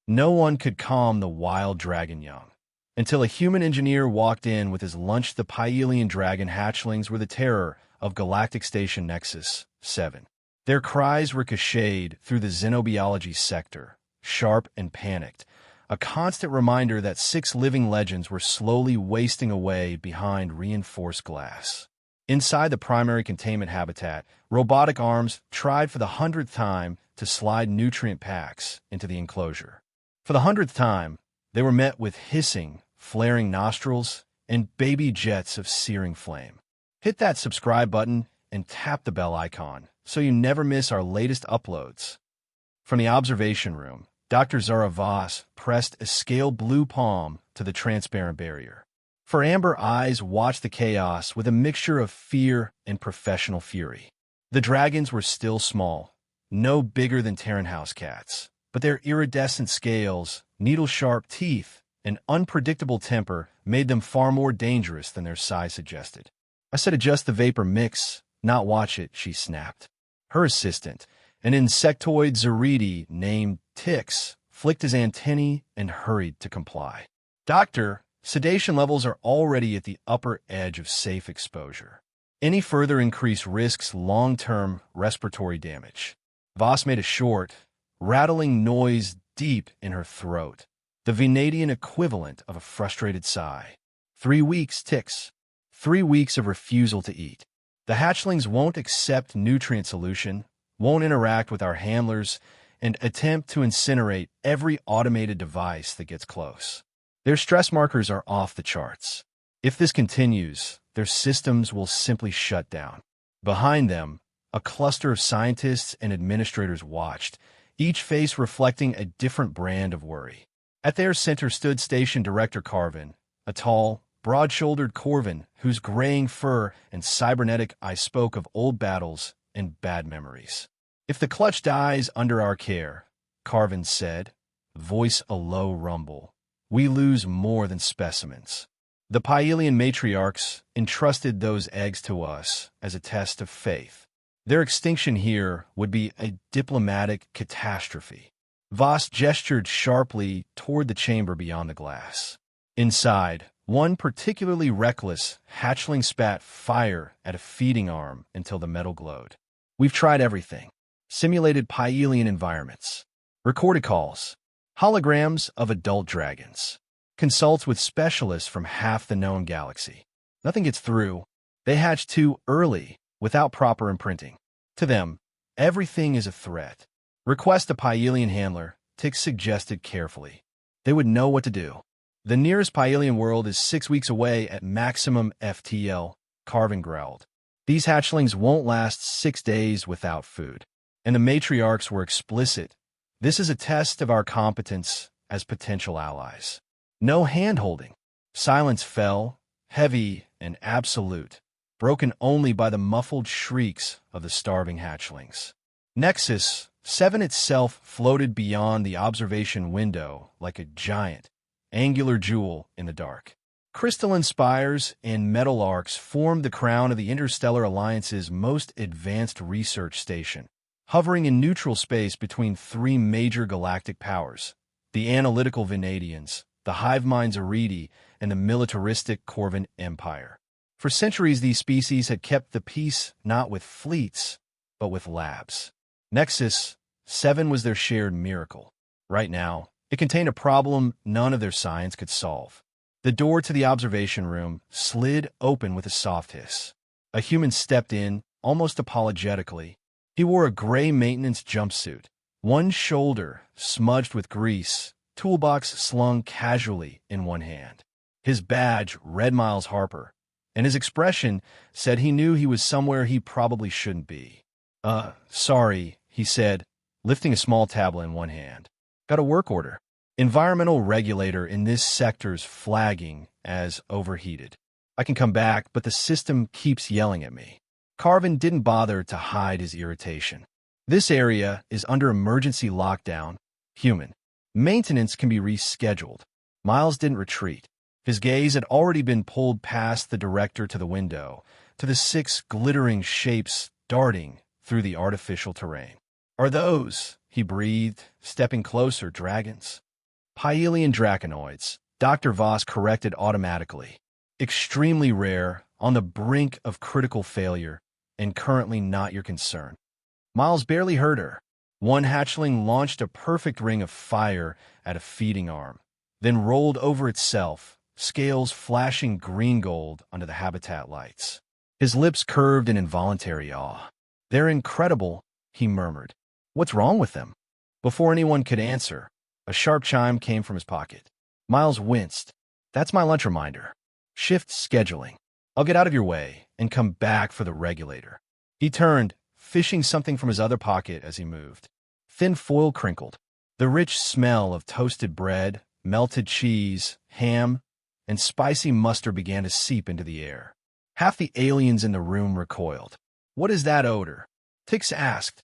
No one could calm the wild dragon young. Until a human engineer walked in with his lunch. The Pyelian dragon hatchlings were the terror of Galactic Station Nexus-7. Their cries ricocheted through the xenobiology sector, sharp and panicked, a constant reminder that 6 living legends were slowly wasting away behind reinforced glass. Inside the primary containment habitat, robotic arms tried for the 100th time to slide nutrient packs into the enclosure. For the 100th time, they were met with hissing, flaring nostrils and baby jets of searing flame. Hit that subscribe button and tap the bell icon so you never miss our latest uploads. From the observation room, Dr. Zara Voss pressed a scale blue palm to the transparent barrier. Her amber eyes watched the chaos with a mixture of fear and professional fury. The dragons were still small, no bigger than Terran house cats, but their iridescent scales, needle-sharp teeth, and unpredictable temper made them far more dangerous than their size suggested. "I said adjust the vapor mix, not watch it," she snapped. Her assistant, an insectoid Zeridi named Tix, flicked his antennae and hurried to comply. "Doctor, sedation levels are already at the upper edge of safe exposure. Any further increase risks long-term respiratory damage." Voss made a short, rattling noise deep in her throat, the Venadian equivalent of a frustrated sigh. 3 weeks, Tix. 3 weeks of refusal to eat. The hatchlings won't accept nutrient solution, won't interact with our handlers, and attempt to incinerate every automated device that gets close. Their stress markers are off the charts. If this continues, their systems will simply shut down. Behind them, a cluster of scientists and administrators watched, each face reflecting a different brand of worry. At their center stood Station Director Carvin, a tall, broad-shouldered Corvin whose graying fur and cybernetic eyes spoke of old battles and bad memories. "If the clutch dies under our care," Carvin said, voice a low rumble, "we lose more than specimens." The Pyelian matriarchs entrusted those eggs to us as a test of faith. Their extinction here would be a diplomatic catastrophe. Voss gestured sharply toward the chamber beyond the glass. Inside, one particularly reckless hatchling spat fire at a feeding arm until the metal glowed. "We've tried everything. Simulated Pyelian environments, recorded calls, holograms of adult dragons, consults with specialists from half the known galaxy. Nothing gets through. They hatch too early, without proper imprinting. To them, everything is a threat. Request a Pyelian handler," Tix suggested carefully. "They would know what to do." "The nearest Pyelian world is 6 weeks away at maximum FTL," Carvin growled. "These hatchlings won't last 6 days without food." And the matriarchs were explicit. "This is a test of our competence as potential allies." No hand-holding. Silence fell, heavy and absolute, broken only by the muffled shrieks of the starving hatchlings. Nexus-7 itself floated beyond the observation window like a giant, angular jewel in the dark. Crystalline spires and metal arcs formed the crown of the Interstellar Alliance's most advanced research station, hovering in neutral space between 3 major galactic powers: the analytical Venadians, the hive minds Aridi, and the militaristic Corvin Empire. For centuries, these species had kept the peace not with fleets, but with labs. Nexus-7 was their shared miracle. Right now, it contained a problem none of their science could solve. The door to the observation room slid open with a soft hiss. A human stepped in, almost apologetically. He wore a gray maintenance jumpsuit, one shoulder smudged with grease, toolbox slung casually in one hand. His badge read Miles Harper, and his expression said he knew he was somewhere he probably shouldn't be. Sorry," he said, lifting a small tablet in one hand. "Got a work order. Environmental regulator in this sector's flagging as overheated. I can come back, but the system keeps yelling at me." Carvin didn't bother to hide his irritation. "This area is under emergency lockdown. Human. Maintenance can be rescheduled." Miles didn't retreat. His gaze had already been pulled past the director to the window, to the 6 glittering shapes darting through the artificial terrain. "Are those," he breathed, stepping closer, "dragons?" Pyelian draconoids, Dr. Voss corrected automatically. Extremely rare, on the brink of critical failure, and currently not your concern. Miles barely heard her. One hatchling launched a perfect ring of fire at a feeding arm, then rolled over itself, scales flashing green-gold under the habitat lights. His lips curved in involuntary awe. "They're incredible," he murmured. "What's wrong with them?" Before anyone could answer, a sharp chime came from his pocket. Miles winced. "That's my lunch reminder. Shift scheduling. I'll get out of your way and come back for the regulator." He turned, fishing something from his other pocket as he moved. Thin foil crinkled. The rich smell of toasted bread, melted cheese, ham, and spicy mustard began to seep into the air. Half the aliens in the room recoiled. "What is that odor?" Tix asked,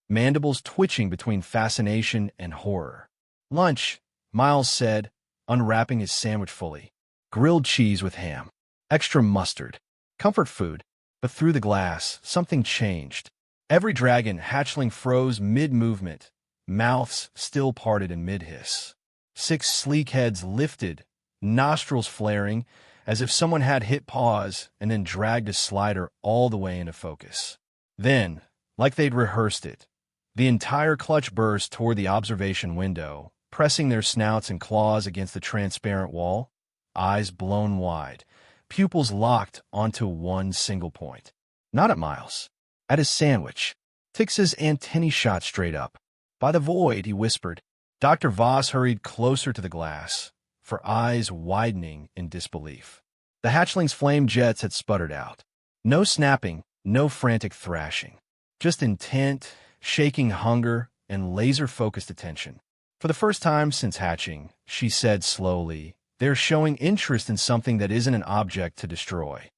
mandibles twitching between fascination and horror. "Lunch," Miles said, unwrapping his sandwich fully. Grilled cheese with ham. Extra mustard. Comfort food. But through the glass, something changed. Every dragon hatchling froze mid-movement, mouths still parted in mid-hiss. 6 sleek heads lifted, nostrils flaring, as if someone had hit pause and then dragged a slider all the way into focus. Then, like they'd rehearsed it, the entire clutch burst toward the observation window, pressing their snouts and claws against the transparent wall, eyes blown wide, pupils locked onto one single point. Not at Miles. At his sandwich. Tix's antennae shot straight up. "By the void," he whispered. Dr. Voss hurried closer to the glass, for eyes widening in disbelief. The hatchling's flame jets had sputtered out. No snapping, no frantic thrashing. Just intent, shaking hunger, and laser-focused attention. "For the first time since hatching," she said slowly, "they're showing interest in something that isn't an object to destroy."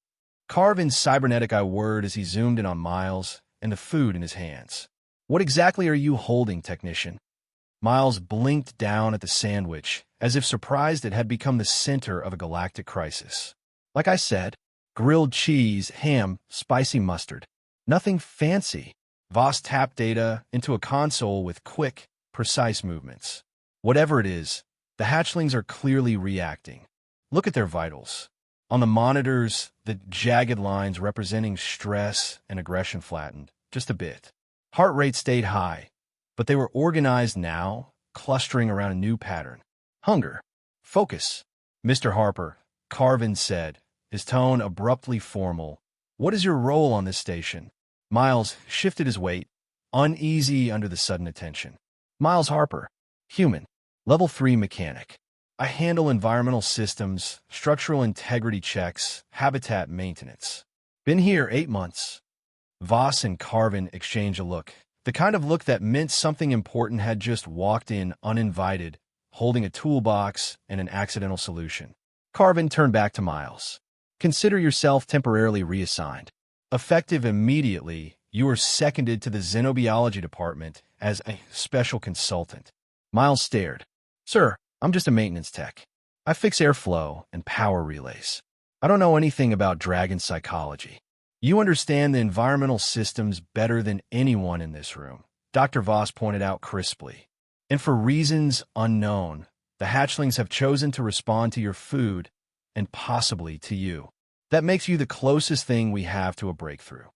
Carvin's cybernetic eye whirred as he zoomed in on Miles and the food in his hands. "What exactly are you holding, technician?" Miles blinked down at the sandwich, as if surprised it had become the center of a galactic crisis. "Like I said, grilled cheese, ham, spicy mustard. Nothing fancy." Voss tapped data into a console with quick, precise movements. "Whatever it is, the hatchlings are clearly reacting. Look at their vitals. On the monitors, the jagged lines representing stress and aggression flattened, just a bit. Heart rate stayed high, but they were organized now, clustering around a new pattern. Hunger. Focus. Mr. Harper," Carvin said, his tone abruptly formal. "What is your role on this station?" Miles shifted his weight, uneasy under the sudden attention. "Miles Harper. Human. Level 3 mechanic. I handle environmental systems, structural integrity checks, habitat maintenance. Been here 8 months." Voss and Carvin exchanged a look, the kind of look that meant something important had just walked in uninvited, holding a toolbox and an accidental solution. Carvin turned back to Miles. "Consider yourself temporarily reassigned. Effective immediately, you are seconded to the xenobiology department as a special consultant." Miles stared. "Sir, I'm just a maintenance tech. I fix airflow and power relays. I don't know anything about dragon psychology." "You understand the environmental systems better than anyone in this room," Dr. Voss pointed out crisply. "And for reasons unknown, the hatchlings have chosen to respond to your food and possibly to you. That makes you the closest thing we have to a breakthrough."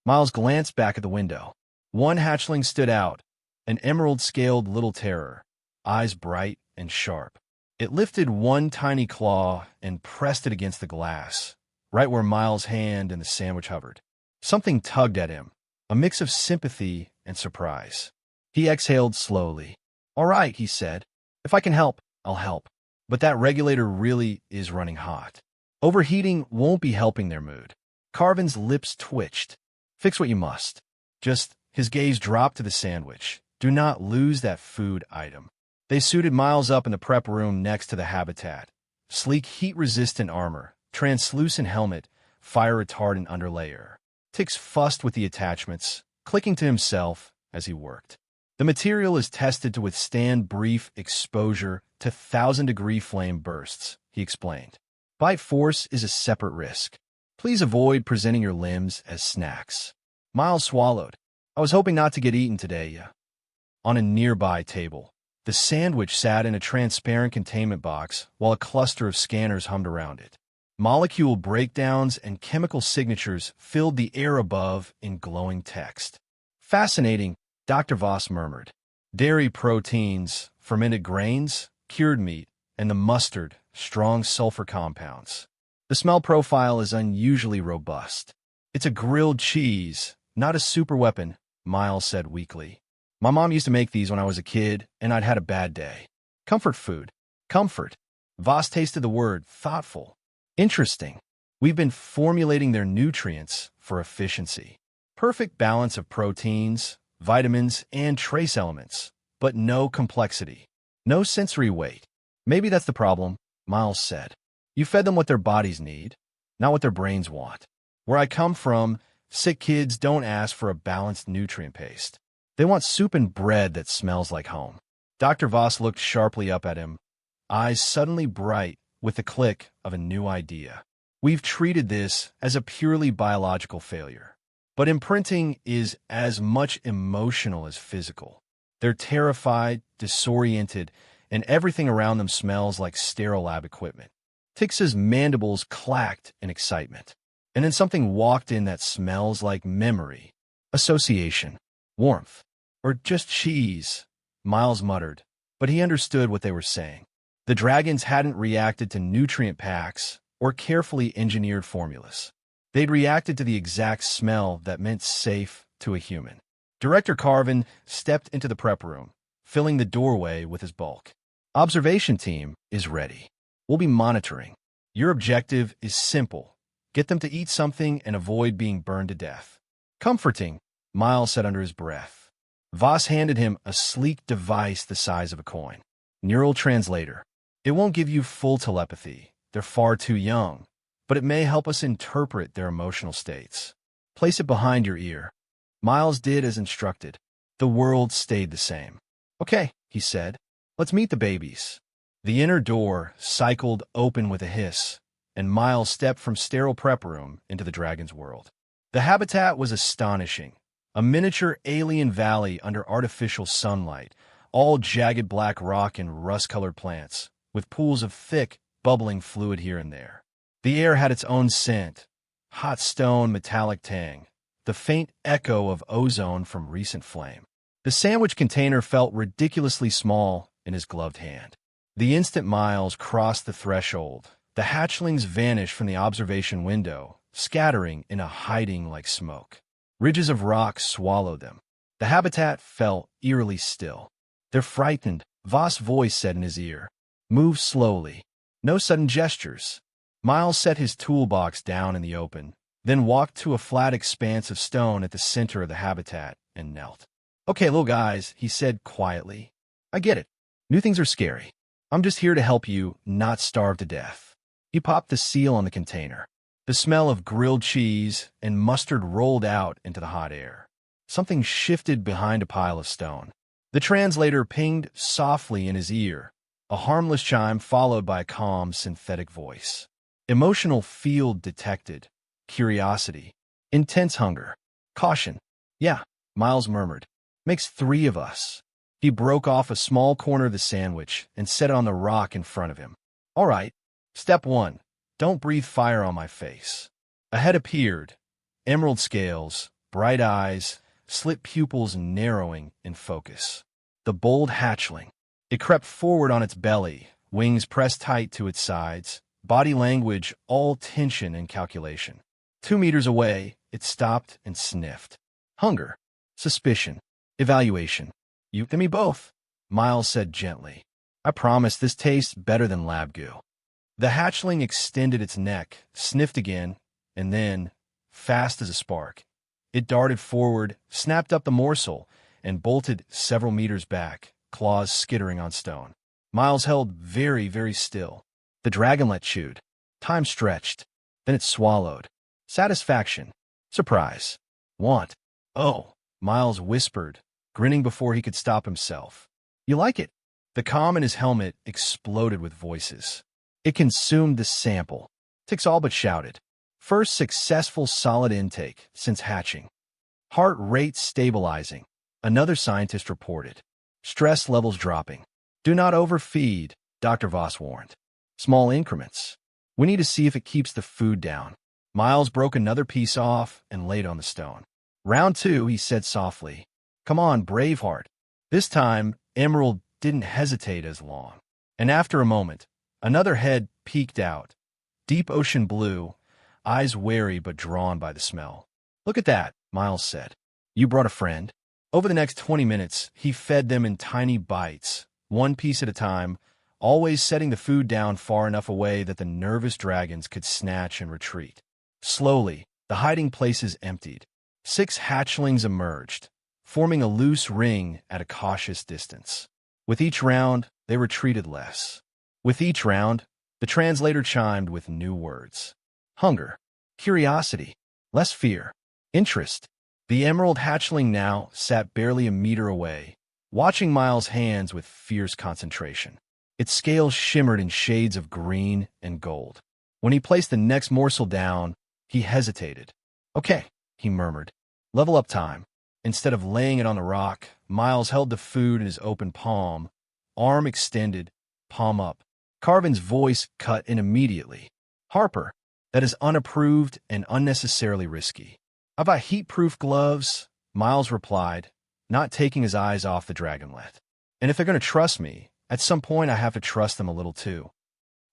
Miles glanced back at the window. One hatchling stood out, an emerald-scaled little terror, eyes bright and sharp. It lifted one tiny claw and pressed it against the glass, right where Miles' hand and the sandwich hovered. Something tugged at him, a mix of sympathy and surprise. He exhaled slowly. "All right," he said. "If I can help, I'll help. But that regulator really is running hot. Overheating won't be helping their mood." Carvin's lips twitched. "Fix what you must. Just," his gaze dropped to the sandwich, "do not lose that food item." They suited Miles up in the prep room next to the habitat. Sleek heat-resistant armor, translucent helmet, fire-retardant underlayer. Tix fussed with the attachments, clicking to himself as he worked. "The material is tested to withstand brief exposure to 1,000-degree flame bursts," he explained. "Bite force is a separate risk. Please avoid presenting your limbs as snacks." Miles swallowed. "I was hoping not to get eaten today." On a nearby table, The sandwich sat in a transparent containment box while a cluster of scanners hummed around it. Molecule breakdowns and chemical signatures filled the air above in glowing text. Fascinating, Dr. Voss murmured. Dairy proteins, fermented grains, cured meat, and the mustard, strong sulfur compounds. The smell profile is unusually robust. It's a grilled cheese, not a superweapon, Miles said weakly. My mom used to make these when I was a kid, and I'd had a bad day. Comfort food. Comfort. Voss tasted the word, thoughtful. Interesting. We've been formulating their nutrients for efficiency. Perfect balance of proteins, vitamins, and trace elements, but no complexity. No sensory weight. Maybe that's the problem, Miles said. You fed them what their bodies need, not what their brains want. Where I come from, sick kids don't ask for a balanced nutrient paste. They want soup and bread that smells like home. Dr. Voss looked sharply up at him, eyes suddenly bright with the click of a new idea. We've treated this as a purely biological failure. But imprinting is as much emotional as physical. They're terrified, disoriented, and everything around them smells like sterile lab equipment. Tix's mandibles clacked in excitement. And then something walked in that smells like memory, association, warmth, or just cheese, Miles muttered, but he understood what they were saying. The dragons hadn't reacted to nutrient packs or carefully engineered formulas. They'd reacted to the exact smell that meant safe to a human. Director Carvin stepped into the prep room, filling the doorway with his bulk. Observation team is ready. We'll be monitoring. Your objective is simple. Get them to eat something and avoid being burned to death. Comforting, Miles said under his breath. Voss handed him a sleek device the size of a coin. Neural translator. It won't give you full telepathy. They're far too young, but it may help us interpret their emotional states. Place it behind your ear. Miles did as instructed. The world stayed the same. Okay, he said. Let's meet the babies. The inner door cycled open with a hiss, and Miles stepped from sterile prep room into the dragon's world. The habitat was astonishing. A miniature alien valley under artificial sunlight, all jagged black rock and rust-colored plants, with pools of thick, bubbling fluid here and there. The air had its own scent, hot stone metallic tang, the faint echo of ozone from recent flame. The sandwich container felt ridiculously small in his gloved hand. The instant Miles crossed the threshold, the hatchlings vanished from the observation window, scattering in a hiding like smoke. Ridges of rock swallowed them. The habitat fell eerily still. They're frightened, Voss' voice said in his ear. Move slowly. No sudden gestures. Miles set his toolbox down in the open, then walked to a flat expanse of stone at the center of the habitat and knelt. Okay, little guys, he said quietly. I get it. New things are scary. I'm just here to help you not starve to death. He popped the seal on the container. The smell of grilled cheese and mustard rolled out into the hot air. Something shifted behind a pile of stone. The translator pinged softly in his ear, a harmless chime followed by a calm, synthetic voice. Emotional field detected. Curiosity. Intense hunger. Caution. Yeah, Miles murmured. Makes 3 of us. He broke off a small corner of the sandwich and set it on the rock in front of him. All right. Step 1. Don't breathe fire on my face. A head appeared. Emerald scales, bright eyes, slit pupils narrowing in focus. The bold hatchling. It crept forward on its belly, wings pressed tight to its sides, body language all tension and calculation. 2 meters away, it stopped and sniffed. Hunger. Suspicion. Evaluation. You and me both, Miles said gently. I promise this tastes better than lab goo. The hatchling extended its neck, sniffed again, and then, fast as a spark, it darted forward, snapped up the morsel, and bolted several meters back, claws skittering on stone. Miles held very, very still. The dragonlet chewed. Time stretched. Then it swallowed. Satisfaction. Surprise. Want. Oh, Miles whispered, grinning before he could stop himself. You like it? The comm in his helmet exploded with voices. It consumed the sample. Tix all but shouted. First successful solid intake since hatching. Heart rate stabilizing. Another scientist reported. Stress levels dropping. Do not overfeed, Dr. Voss warned. Small increments. We need to see if it keeps the food down. Miles broke another piece off and laid on the stone. Round 2, he said softly. Come on, Braveheart. This time, Emerald didn't hesitate as long. And after a moment, another head peeked out. Deep ocean blue, eyes wary but drawn by the smell. Look at that, Miles said. You brought a friend? Over the next 20 minutes, he fed them in tiny bites, one piece at a time, always setting the food down far enough away that the nervous dragons could snatch and retreat. Slowly, the hiding places emptied. 6 hatchlings emerged, forming a loose ring at a cautious distance. With each round, they retreated less. With each round, the translator chimed with new words. Hunger, curiosity, less fear, interest. The emerald hatchling now sat barely a meter away, watching Miles' hands with fierce concentration. Its scales shimmered in shades of green and gold. When he placed the next morsel down, he hesitated. Okay, he murmured. Level up time. Instead of laying it on the rock, Miles held the food in his open palm, arm extended, palm up. Carvin's voice cut in immediately. Harper, that is unapproved and unnecessarily risky. How about heat-proof gloves? Miles replied, not taking his eyes off the dragonlet. And if they're going to trust me, at some point I have to trust them a little too.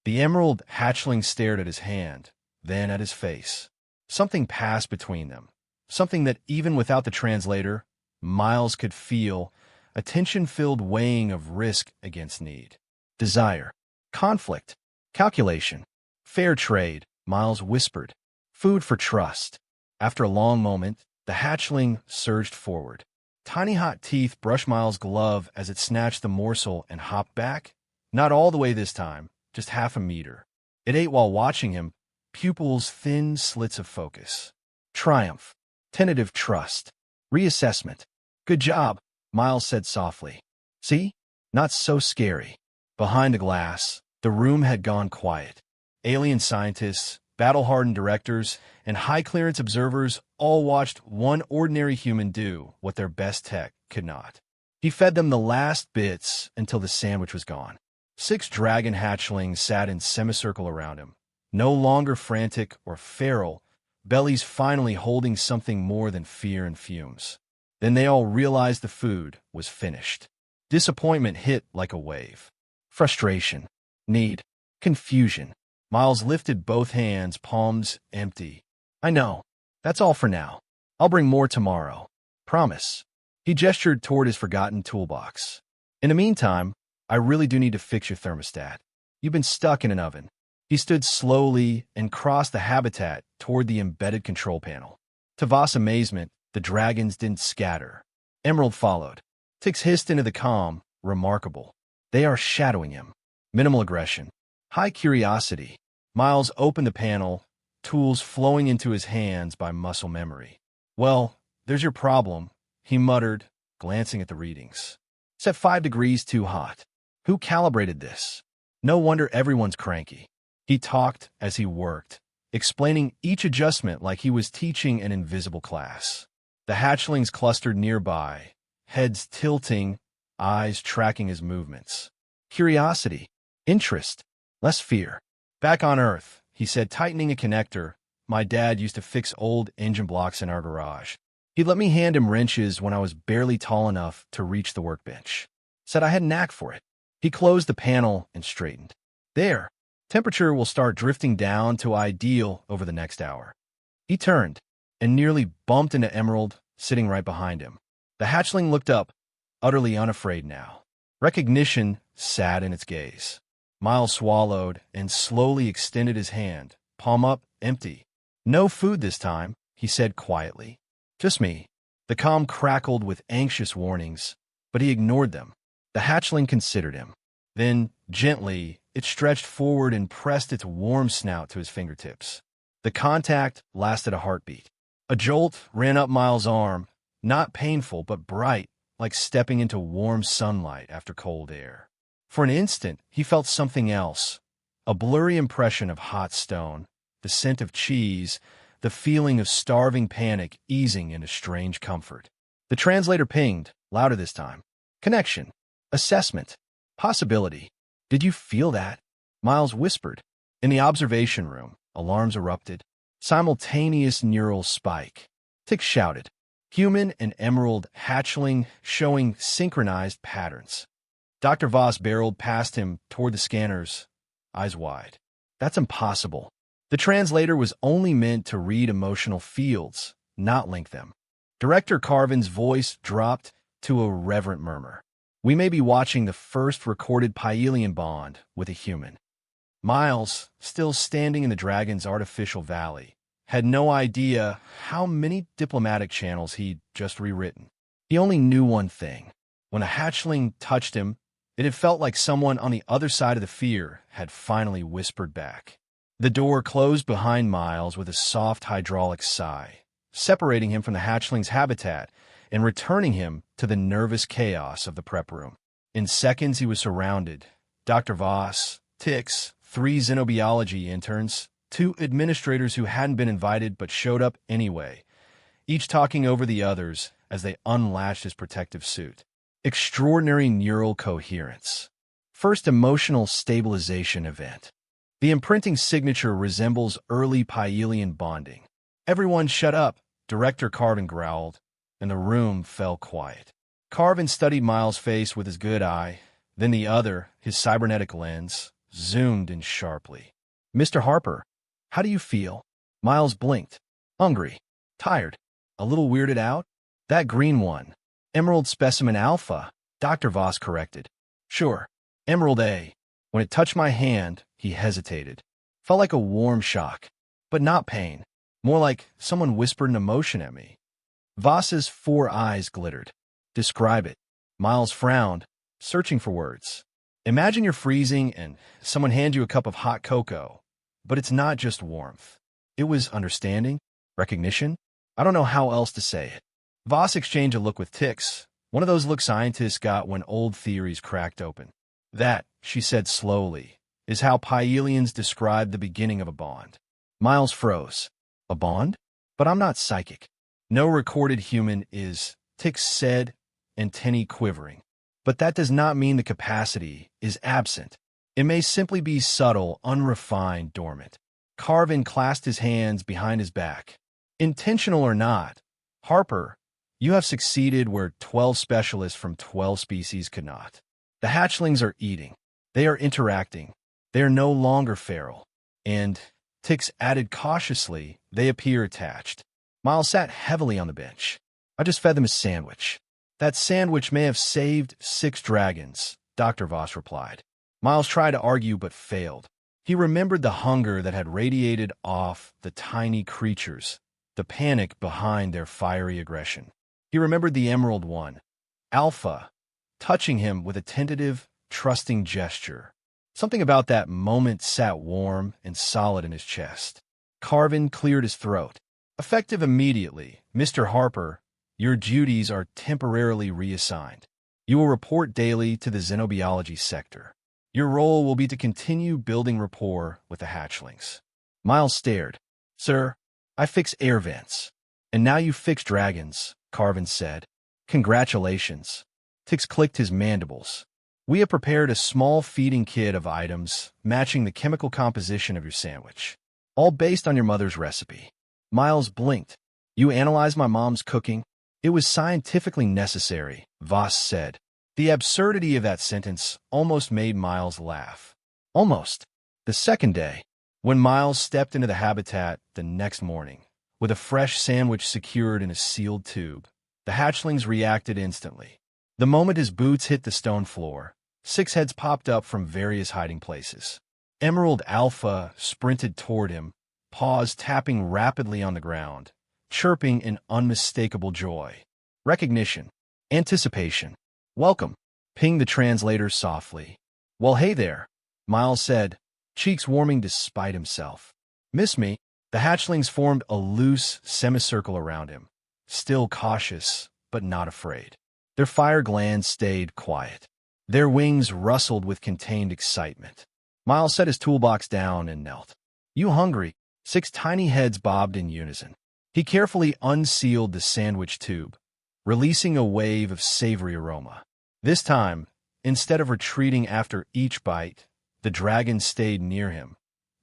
The emerald hatchling stared at his hand, then at his face. Something passed between them. Something that even without the translator, Miles could feel, a tension-filled weighing of risk against need. Desire. Conflict. Calculation. Fair trade, Miles whispered. Food for trust. After a long moment, the hatchling surged forward. Tiny hot teeth brushed Miles' glove as it snatched the morsel and hopped back. Not all the way this time, just half a meter. It ate while watching him, pupils thin slits of focus. Triumph. Tentative trust. Reassessment. Good job, Miles said softly. See? Not so scary. Behind the glass, the room had gone quiet. Alien scientists, battle-hardened directors, and high-clearance observers all watched one ordinary human do what their best tech could not. He fed them the last bits until the sandwich was gone. 6 dragon hatchlings sat in semicircle around him, no longer frantic or feral, bellies finally holding something more than fear and fumes. Then they all realized the food was finished. Disappointment hit like a wave. Frustration. Need. Confusion. Miles lifted both hands, palms empty. I know. That's all for now. I'll bring more tomorrow. Promise. He gestured toward his forgotten toolbox. In the meantime, I really do need to fix your thermostat. You've been stuck in an oven. He stood slowly and crossed the habitat toward the embedded control panel. To Voss' amazement, the dragons didn't scatter. Emerald followed. Tix hissed into the comm, remarkable. They are shadowing him. Minimal aggression. High curiosity. Miles opened the panel, tools flowing into his hands by muscle memory. Well, there's your problem, he muttered, glancing at the readings. Set 5 degrees too hot. Who calibrated this? No wonder everyone's cranky. He talked as he worked, explaining each adjustment like he was teaching an invisible class. The hatchlings clustered nearby, heads tilting, eyes tracking his movements. Curiosity. Interest. Less fear. Back on Earth, he said, tightening a connector. My dad used to fix old engine blocks in our garage. He'd let me hand him wrenches when I was barely tall enough to reach the workbench. Said I had a knack for it. He closed the panel and straightened. There. Temperature will start drifting down to ideal over the next hour. He turned and nearly bumped into Emerald, sitting right behind him. The hatchling looked up, utterly unafraid now. Recognition sat in its gaze. Miles swallowed and slowly extended his hand, palm up, empty. No food this time, he said quietly. Just me. The comm crackled with anxious warnings, but he ignored them. The hatchling considered him. Then, gently, it stretched forward and pressed its warm snout to his fingertips. The contact lasted a heartbeat. A jolt ran up Miles' arm, not painful but bright, like stepping into warm sunlight after cold air. For an instant, he felt something else, a blurry impression of hot stone, the scent of cheese, the feeling of starving panic easing into strange comfort. The translator pinged, louder this time. Connection. Assessment. Possibility. Did you feel that? Miles whispered. In the observation room, alarms erupted. Simultaneous neural spike. Tick shouted. Human and emerald hatchling showing synchronized patterns. Dr. Voss barreled past him toward the scanners, eyes wide. That's impossible. The translator was only meant to read emotional fields, not link them. Director Carvin's voice dropped to a reverent murmur. We may be watching the first recorded Pyelian bond with a human. Miles, still standing in the dragon's artificial valley, had no idea how many diplomatic channels he'd just rewritten. He only knew one thing. When a hatchling touched him, it had felt like someone on the other side of the fear had finally whispered back. The door closed behind Miles with a soft hydraulic sigh, separating him from the hatchling's habitat and returning him to the nervous chaos of the prep room. In seconds, he was surrounded. Dr. Voss, Tix, 3 xenobiology interns, 2 administrators who hadn't been invited but showed up anyway, each talking over the others as they unlatched his protective suit. Extraordinary neural coherence. First emotional stabilization event. The imprinting signature resembles early Pyelian bonding. Everyone shut up, Director Carvin growled, and the room fell quiet. Carvin studied Miles' face with his good eye, then the other, his cybernetic lens, zoomed in sharply. Mr. Harper, how do you feel? Miles blinked. Hungry. Tired. A little weirded out? That green one. Emerald Specimen Alpha, Dr. Voss corrected. Sure. Emerald A. When it touched my hand, he hesitated. Felt like a warm shock, but not pain. More like someone whispered an emotion at me. Voss's 4 eyes glittered. Describe it. Miles frowned, searching for words. Imagine you're freezing and someone hands you a cup of hot cocoa, but it's not just warmth. It was understanding, recognition. I don't know how else to say it. Voss exchanged a look with Tix, one of those looks scientists got when old theories cracked open. That, she said slowly, is how Pyelians describe the beginning of a bond. Miles froze. A bond? But I'm not psychic. No recorded human is, Tix said, antennae quivering. But that does not mean the capacity is absent. It may simply be subtle, unrefined, dormant. Carvin clasped his hands behind his back. Intentional or not, Harper, you have succeeded where 12 specialists from 12 species could not. The hatchlings are eating. They are interacting. They are no longer feral. And, Tix added cautiously, they appear attached. Miles sat heavily on the bench. I just fed them a sandwich. That sandwich may have saved 6 dragons, Dr. Voss replied. Miles tried to argue but failed. He remembered the hunger that had radiated off the tiny creatures, the panic behind their fiery aggression. He remembered the Emerald One, Alpha, touching him with a tentative, trusting gesture. Something about that moment sat warm and solid in his chest. Carvin cleared his throat. Effective immediately, Mr. Harper, your duties are temporarily reassigned. You will report daily to the xenobiology sector. Your role will be to continue building rapport with the hatchlings. Miles stared. Sir, I fix air vents. And now you fix dragons, Carvin said. Congratulations. Tix clicked his mandibles. We have prepared a small feeding kit of items matching the chemical composition of your sandwich, all based on your mother's recipe. Miles blinked. You analyzed my mom's cooking? It was scientifically necessary, Voss said. The absurdity of that sentence almost made Miles laugh. Almost. The second day, when Miles stepped into the habitat the next morning, with a fresh sandwich secured in a sealed tube, the hatchlings reacted instantly. The moment his boots hit the stone floor, 6 heads popped up from various hiding places. Emerald Alpha sprinted toward him, paws tapping rapidly on the ground, chirping in unmistakable joy. Recognition. Anticipation. Welcome, pinged the translator softly. Well, hey there, Miles said, cheeks warming despite himself. Miss me? The hatchlings formed a loose semicircle around him, still cautious, but not afraid. Their fire glands stayed quiet. Their wings rustled with contained excitement. Miles set his toolbox down and knelt. You hungry? 6 tiny heads bobbed in unison. He carefully unsealed the sandwich tube, releasing a wave of savory aroma. This time, Instead of retreating after each bite, the dragon stayed near him,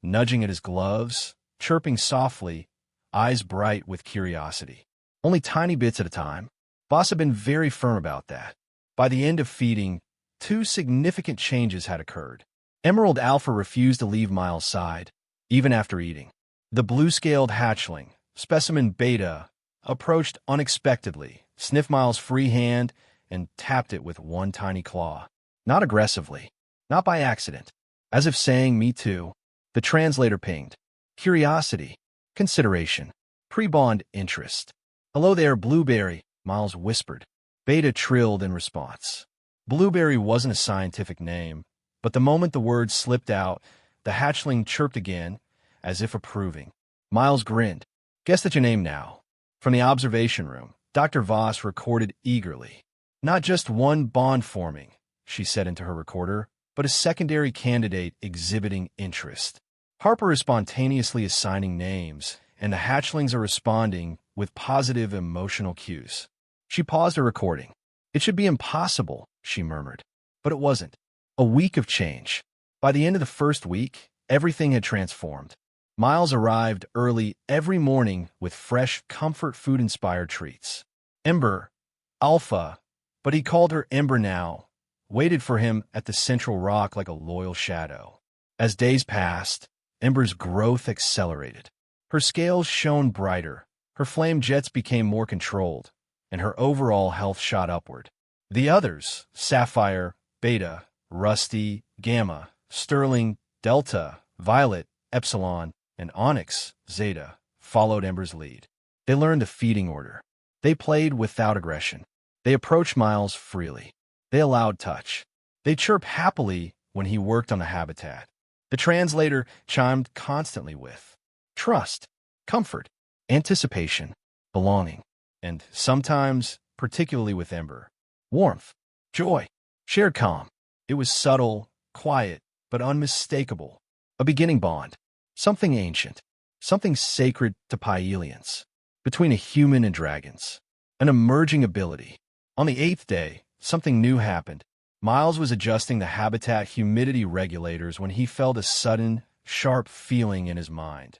nudging at his gloves, chirping softly, eyes bright with curiosity. Only tiny bits at a time. Voss had been very firm about that. By the end of feeding, 2 significant changes had occurred. Emerald Alpha refused to leave Miles' side, even after eating. The blue-scaled hatchling, specimen Beta, approached unexpectedly, sniffed Miles' free hand, and tapped it with one tiny claw. Not aggressively, not by accident. As if saying, "Me too." The translator pinged. Curiosity, consideration, pre-bond interest. "Hello there, Blueberry," Miles whispered. Beta trilled in response. Blueberry wasn't a scientific name, but the moment the word slipped out, the hatchling chirped again, as if approving. Miles grinned. "Guess that's your name now." From the observation room, Dr. Voss recorded eagerly. "Not just one bond forming," she said into her recorder, "but a secondary candidate exhibiting interest. Harper is spontaneously assigning names, and the hatchlings are responding with positive emotional cues." She paused her recording. "It should be impossible," she murmured. But it wasn't. A week of change. By the end of the first week, everything had transformed. Miles arrived early every morning with fresh, comfort food-inspired treats. Ember, Alpha, but he called her Ember now, waited for him at the central rock like a loyal shadow. As days passed, Ember's growth accelerated. Her scales shone brighter, her flame jets became more controlled, and her overall health shot upward. The others, Sapphire, Beta, Rusty, Gamma, Sterling, Delta, Violet, Epsilon, and Onyx, Zeta, followed Ember's lead. They learned the feeding order. They played without aggression. They approached Miles freely. They allowed touch. They chirped happily when he worked on the habitat. The translator chimed constantly with trust, comfort, anticipation, belonging, and sometimes, particularly with Ember, warmth, joy, shared calm. It was subtle, quiet, but unmistakable. A beginning bond. Something ancient. Something sacred to Pyelians. Between a human and dragons. An emerging ability. On the 8th day, something new happened. Miles was adjusting the habitat humidity regulators when he felt a sudden, sharp feeling in his mind.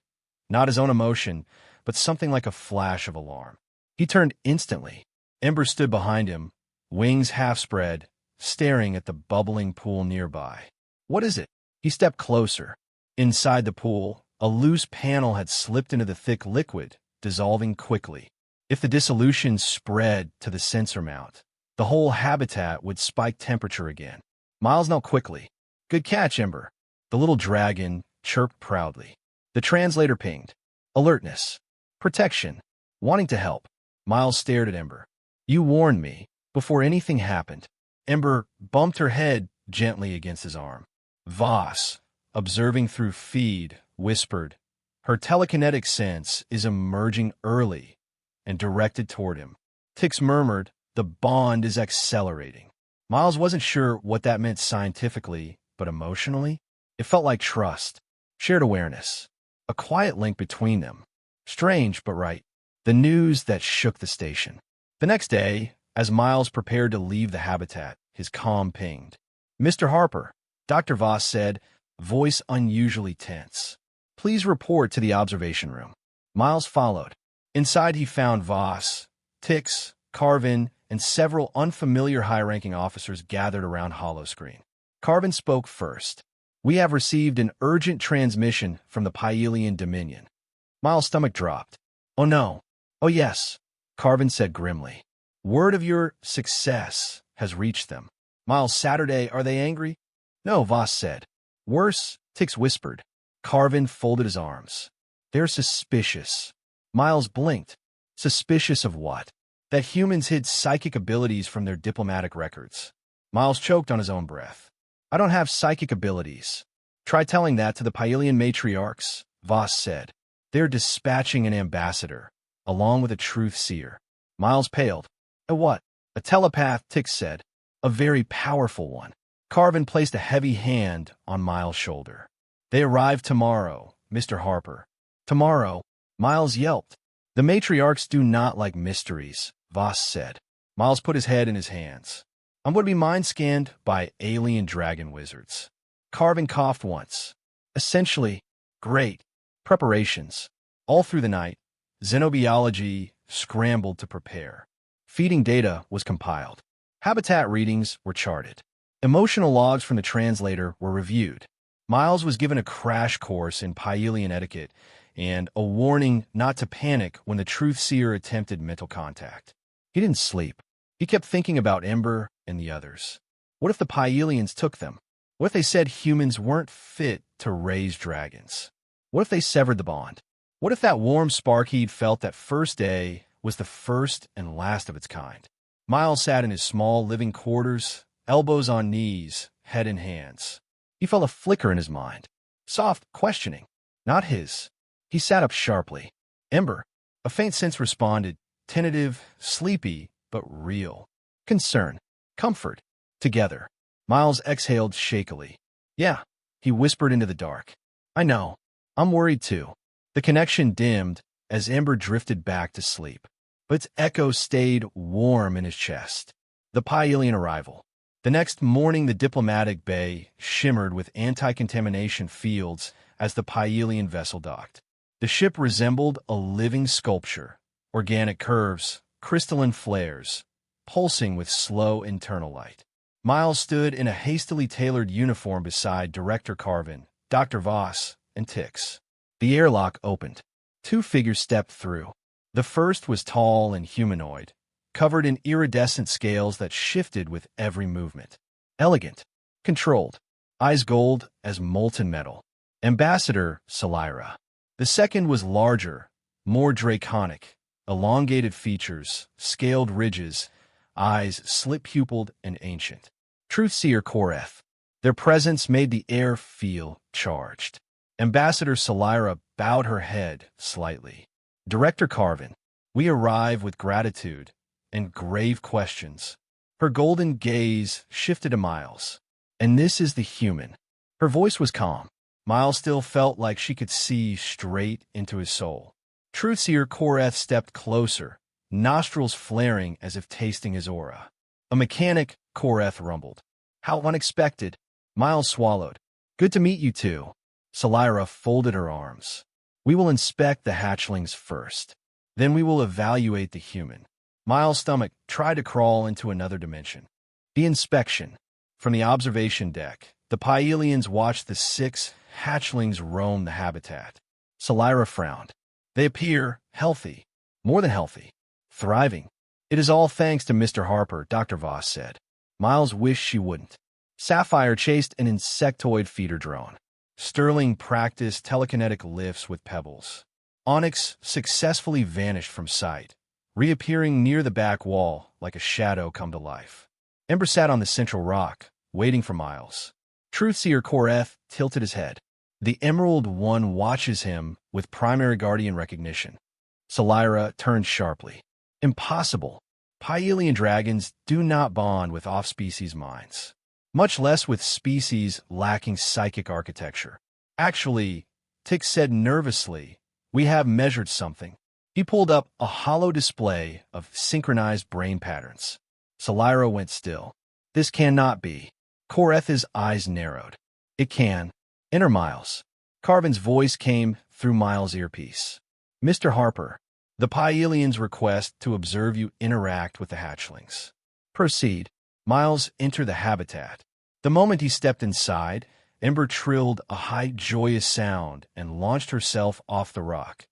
Not his own emotion, but something like a flash of alarm. He turned instantly. Ember stood behind him, wings half spread, staring at the bubbling pool nearby. "What is it?" He stepped closer. Inside the pool, a loose panel had slipped into the thick liquid, dissolving quickly. If the dissolution spread to the sensor mount, the whole habitat would spike temperature again. Miles knelt quickly. "Good catch, Ember." The little dragon chirped proudly. The translator pinged. Alertness. Protection. Wanting to help. Miles stared at Ember. "You warned me." Before anything happened, Ember bumped her head gently against his arm. Voss, observing through feed, whispered, "Her telekinetic sense is emerging early," and directed toward him. Tix murmured, "The bond is accelerating." Miles wasn't sure what that meant scientifically, but emotionally, it felt like trust, shared awareness, a quiet link between them. Strange, but right. The news that shook the station. The next day, as Miles prepared to leave the habitat, his comm pinged. "Mr. Harper," Dr. Voss said, voice unusually tense. "Please report to the observation room." Miles followed. Inside he found Voss, Tix, Carvin, and several unfamiliar high-ranking officers gathered around Holoscreen. Carvin spoke first. "We have received an urgent transmission from the Pyelian Dominion." Miles' stomach dropped. "Oh no." "Oh yes," Carvin said grimly. "Word of your success has reached them." Miles, "Saturday, are they angry?" "No," Voss said. "Worse," Tix whispered. Carvin folded his arms. "They're suspicious." Miles blinked. Suspicious of what? That humans hid psychic abilities from their diplomatic records. Miles choked on his own breath. "I don't have psychic abilities." "Try telling that to the Pyelian matriarchs," Voss said. "They're dispatching an ambassador, along with a truth seer." Miles paled. "A what?" "A telepath," Tix said. "A very powerful one." Carvin placed a heavy hand on Miles' shoulder. "They arrive tomorrow, Mr. Harper." "Tomorrow?" Miles yelped. "The matriarchs do not like mysteries," Voss said. Miles put his head in his hands. I'm going to be mind-scanned by alien dragon wizards. Carvin coughed once. Essentially, great. Preparations. All through the night, xenobiology scrambled to prepare. Feeding data was compiled. Habitat readings were charted. Emotional logs from the translator were reviewed. Miles was given a crash course in Pyelian etiquette and a warning not to panic when the truth seer attempted mental contact. He didn't sleep. He kept thinking about Ember and the others. What if the Pyelians took them? What if they said humans weren't fit to raise dragons? What if they severed the bond? What if that warm spark he'd felt that first day was the first and last of its kind? Miles sat in his small living quarters, elbows on knees, head in hands. He felt a flicker in his mind. Soft, questioning. Not his. He sat up sharply. Ember. A faint sense responded, tentative, sleepy, but real. Concern. Comfort. Together. Miles exhaled shakily. Yeah, he whispered into the dark. I know. I'm worried too. The connection dimmed as Ember drifted back to sleep, but its echo stayed warm in his chest. The Pyelian arrival. The next morning, the diplomatic bay shimmered with anti-contamination fields as the Pyelian vessel docked. The ship resembled a living sculpture, organic curves, crystalline flares, pulsing with slow internal light. Miles stood in a hastily tailored uniform beside Director Carvin, Dr. Voss, and Tix. The airlock opened. Two figures stepped through. The first was tall and humanoid, covered in iridescent scales that shifted with every movement. Elegant, controlled, eyes gold as molten metal. Ambassador Salira. The second was larger, more draconic, elongated features, scaled ridges, eyes slit-pupilled and ancient. Truthseer Koreth. Their presence made the air feel charged. Ambassador Salira bowed her head slightly. Director Carvin. We arrive with gratitude and grave questions. Her golden gaze shifted to Miles. And this is the human. Her voice was calm. Miles still felt like she could see straight into his soul. Truthseer Koreth stepped closer, nostrils flaring as if tasting his aura. A mechanic, Koreth rumbled. How unexpected. Miles swallowed. Good to meet you two. Salira folded her arms. We will inspect the hatchlings first. Then we will evaluate the human. Miles' stomach tried to crawl into another dimension. The inspection. From the observation deck, the Pyelians watched the 6 hatchlings roam the habitat. Salira frowned. They appear healthy. More than healthy. Thriving. It is all thanks to Mr. Harper, Dr. Voss said. Miles wished she wouldn't. Sapphire chased an insectoid feeder drone. Sterling practiced telekinetic lifts with pebbles. Onyx successfully vanished from sight, reappearing near the back wall like a shadow come to life. Ember sat on the central rock, waiting for Miles. Truthseer Koreth tilted his head. The Emerald One watches him with primary guardian recognition. Salira turned sharply. Impossible. Pyelian dragons do not bond with off-species minds, much less with species lacking psychic architecture. Actually, Tix said nervously, we have measured something. He pulled up a hollow display of synchronized brain patterns. Salira went still. This cannot be. Koreth's eyes narrowed. It can. Enter Miles. Carvin's voice came through Miles' earpiece. Mr. Harper, the Pyelians request to observe you interact with the hatchlings. Proceed. Miles entered the habitat. The moment he stepped inside, Ember trilled a high, joyous sound and launched herself off the rock,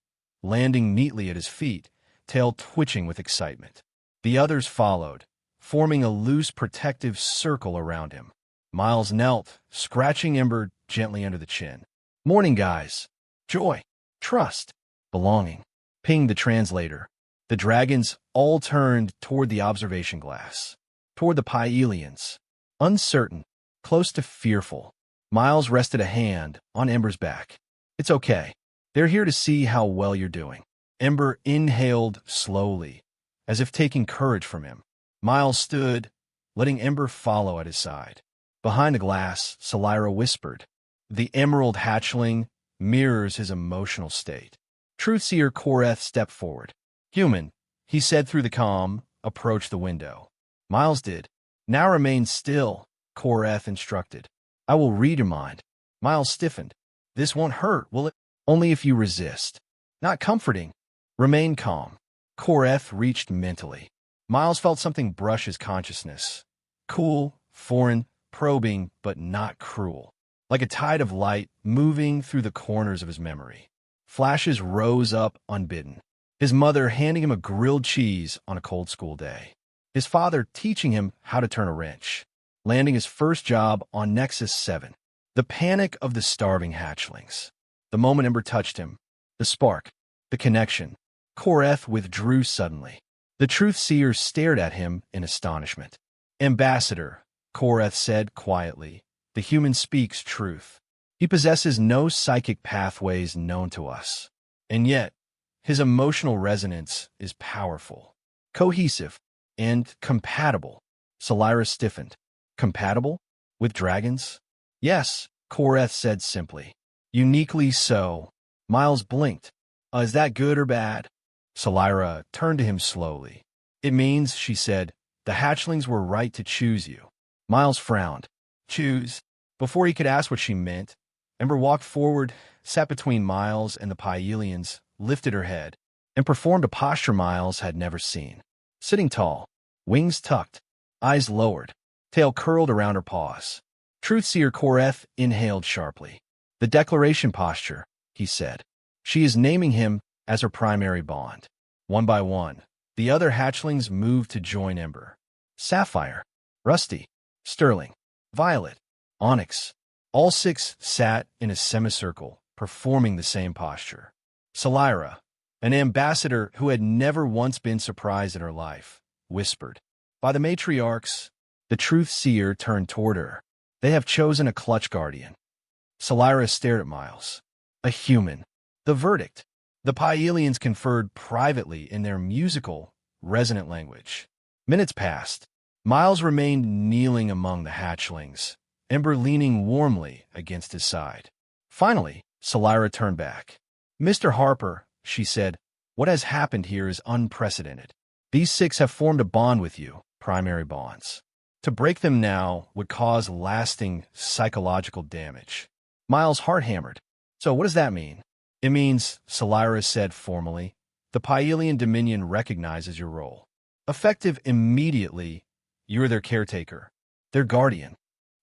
landing neatly at his feet, tail twitching with excitement. The others followed, forming a loose, protective circle around him. Miles knelt, scratching Ember gently under the chin. Morning, guys. Joy, trust, belonging. Pinged the translator. The dragons all turned toward the observation glass, toward the Pyelians. Uncertain, close to fearful. Miles rested a hand on Ember's back. It's okay. They're here to see how well you're doing. Ember inhaled slowly, as if taking courage from him. Miles stood, letting Ember follow at his side. Behind the glass, Salira whispered. The emerald hatchling mirrors his emotional state. Truthseer Koreth stepped forward. Human, he said through the comm, approached the window. Miles did. Now remain still, Koreth instructed. I will read your mind. Miles stiffened. This won't hurt, will it? Only if you resist. Not comforting. Remain calm. Koreth reached mentally. Miles felt something brush his consciousness. Cool, foreign, probing, but not cruel. Like a tide of light moving through the corners of his memory. Flashes rose up unbidden. His mother handing him a grilled cheese on a cold school day. His father teaching him how to turn a wrench. Landing his first job on Nexus-7. The panic of the starving hatchlings. The moment Ember touched him. The spark. The connection. Koreth withdrew suddenly. The truth seer stared at him in astonishment. Ambassador, Koreth said quietly, the human speaks truth. He possesses no psychic pathways known to us. And yet, his emotional resonance is powerful, cohesive, and compatible. Solyra stiffened. Compatible? With dragons? Yes, Koreth said simply. Uniquely so. Miles blinked. Is that good or bad? Solyra turned to him slowly. It means, she said, the hatchlings were right to choose you. Miles frowned. Choose? Before he could ask what she meant, Ember walked forward, sat between Miles and the Pyelians, lifted her head, and performed a posture Miles had never seen. Sitting tall, wings tucked, eyes lowered, tail curled around her paws. Truthseer Koreth inhaled sharply. The declaration posture, he said. She is naming him as her primary bond. One by one, the other hatchlings moved to join Ember. Sapphire, Rusty, Sterling, Violet, Onyx. All six sat in a semicircle, performing the same posture. Solyra, an ambassador who had never once been surprised in her life, whispered. By the matriarchs, the truth seer turned toward her. They have chosen a clutch guardian. Solyra stared at Miles. A human. The verdict. The Pyelians conferred privately in their musical, resonant language. Minutes passed. Miles remained kneeling among the hatchlings, Ember leaning warmly against his side. Finally, Solyra turned back. Mr. Harper, she said, what has happened here is unprecedented. These six have formed a bond with you, primary bonds. To break them now would cause lasting psychological damage. Miles' heart hammered. So what does that mean? It means, Solyra said formally, the Pyelian Dominion recognizes your role. Effective immediately, you're their caretaker, their guardian.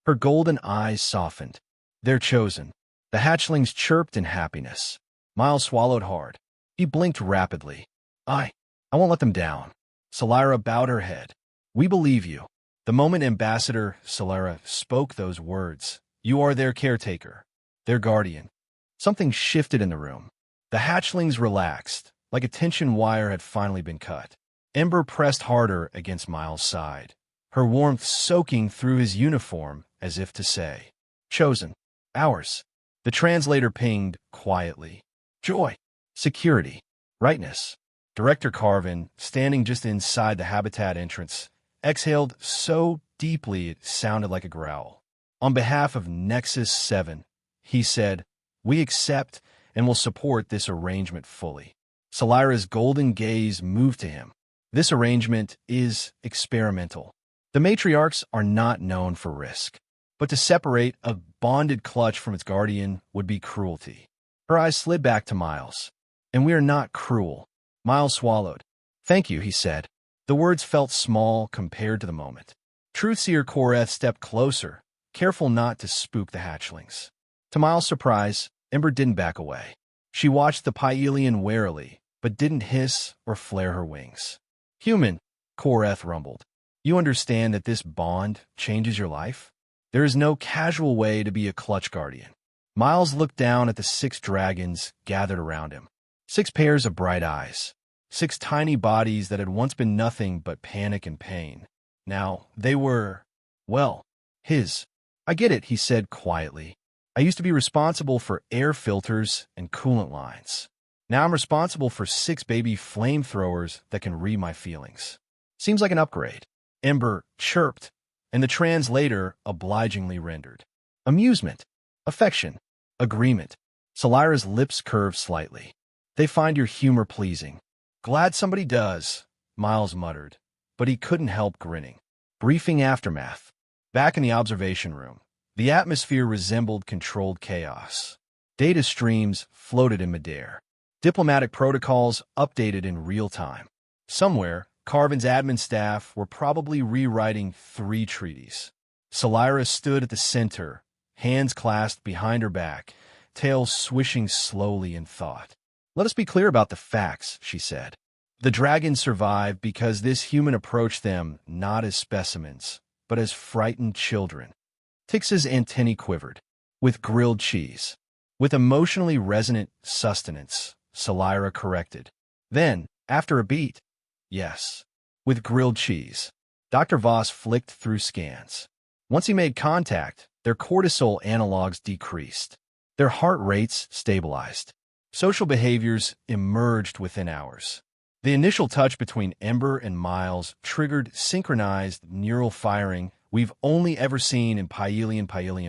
Her golden eyes softened. They're chosen. The hatchlings chirped in happiness. Miles swallowed hard. He blinked rapidly. I won't let them down. Solyra bowed her head. We believe you. The moment Ambassador Solyra spoke those words, you are their caretaker, their guardian. Something shifted in the room. The hatchlings relaxed, like a tension wire had finally been cut. Ember pressed harder against Miles' side, her warmth soaking through his uniform as if to say, chosen, ours. The translator pinged quietly. Joy, security, rightness. Director Carvin, standing just inside the habitat entrance, exhaled so deeply it sounded like a growl. On behalf of Nexus-7, he said, we accept and will support this arrangement fully. Solyra's golden gaze moved to him. This arrangement is experimental. The matriarchs are not known for risk, but to separate a bonded clutch from its guardian would be cruelty. Her eyes slid back to Miles. And we are not cruel. Miles swallowed. Thank you, he said. The words felt small compared to the moment. Truthseer Koreth stepped closer, careful not to spook the hatchlings. To Miles' surprise, Ember didn't back away. She watched the Pyelian warily, but didn't hiss or flare her wings. Human, Koreth rumbled. You understand that this bond changes your life? There is no casual way to be a clutch guardian. Miles looked down at the 6 dragons gathered around him. 6 pairs of bright eyes. 6 tiny bodies that had once been nothing but panic and pain. Now, they were, well, his. I get it, he said quietly. I used to be responsible for air filters and coolant lines. Now I'm responsible for 6 baby flamethrowers that can read my feelings. Seems like an upgrade. Ember chirped, and the translator obligingly rendered. Amusement, affection, agreement. Solyra's lips curved slightly. They find your humor pleasing. Glad somebody does, Miles muttered, but he couldn't help grinning. Briefing aftermath. Back in the observation room, the atmosphere resembled controlled chaos. Data streams floated in midair. Diplomatic protocols updated in real time. Somewhere, Carvin's admin staff were probably rewriting 3 treaties. Salira stood at the center, hands clasped behind her back, tail swishing slowly in thought. "Let us be clear about the facts," she said. "The dragons survived because this human approached them not as specimens, but as frightened children." Tix's antennae quivered. "With grilled cheese." "With emotionally resonant sustenance," Salira corrected. Then, after a beat, "Yes, with grilled cheese." Dr. Voss flicked through scans. Once he made contact, their cortisol analogs decreased. Their heart rates stabilized. Social behaviors emerged within hours. The initial touch between Ember and Miles triggered synchronized neural firing we've only ever seen in Pyelian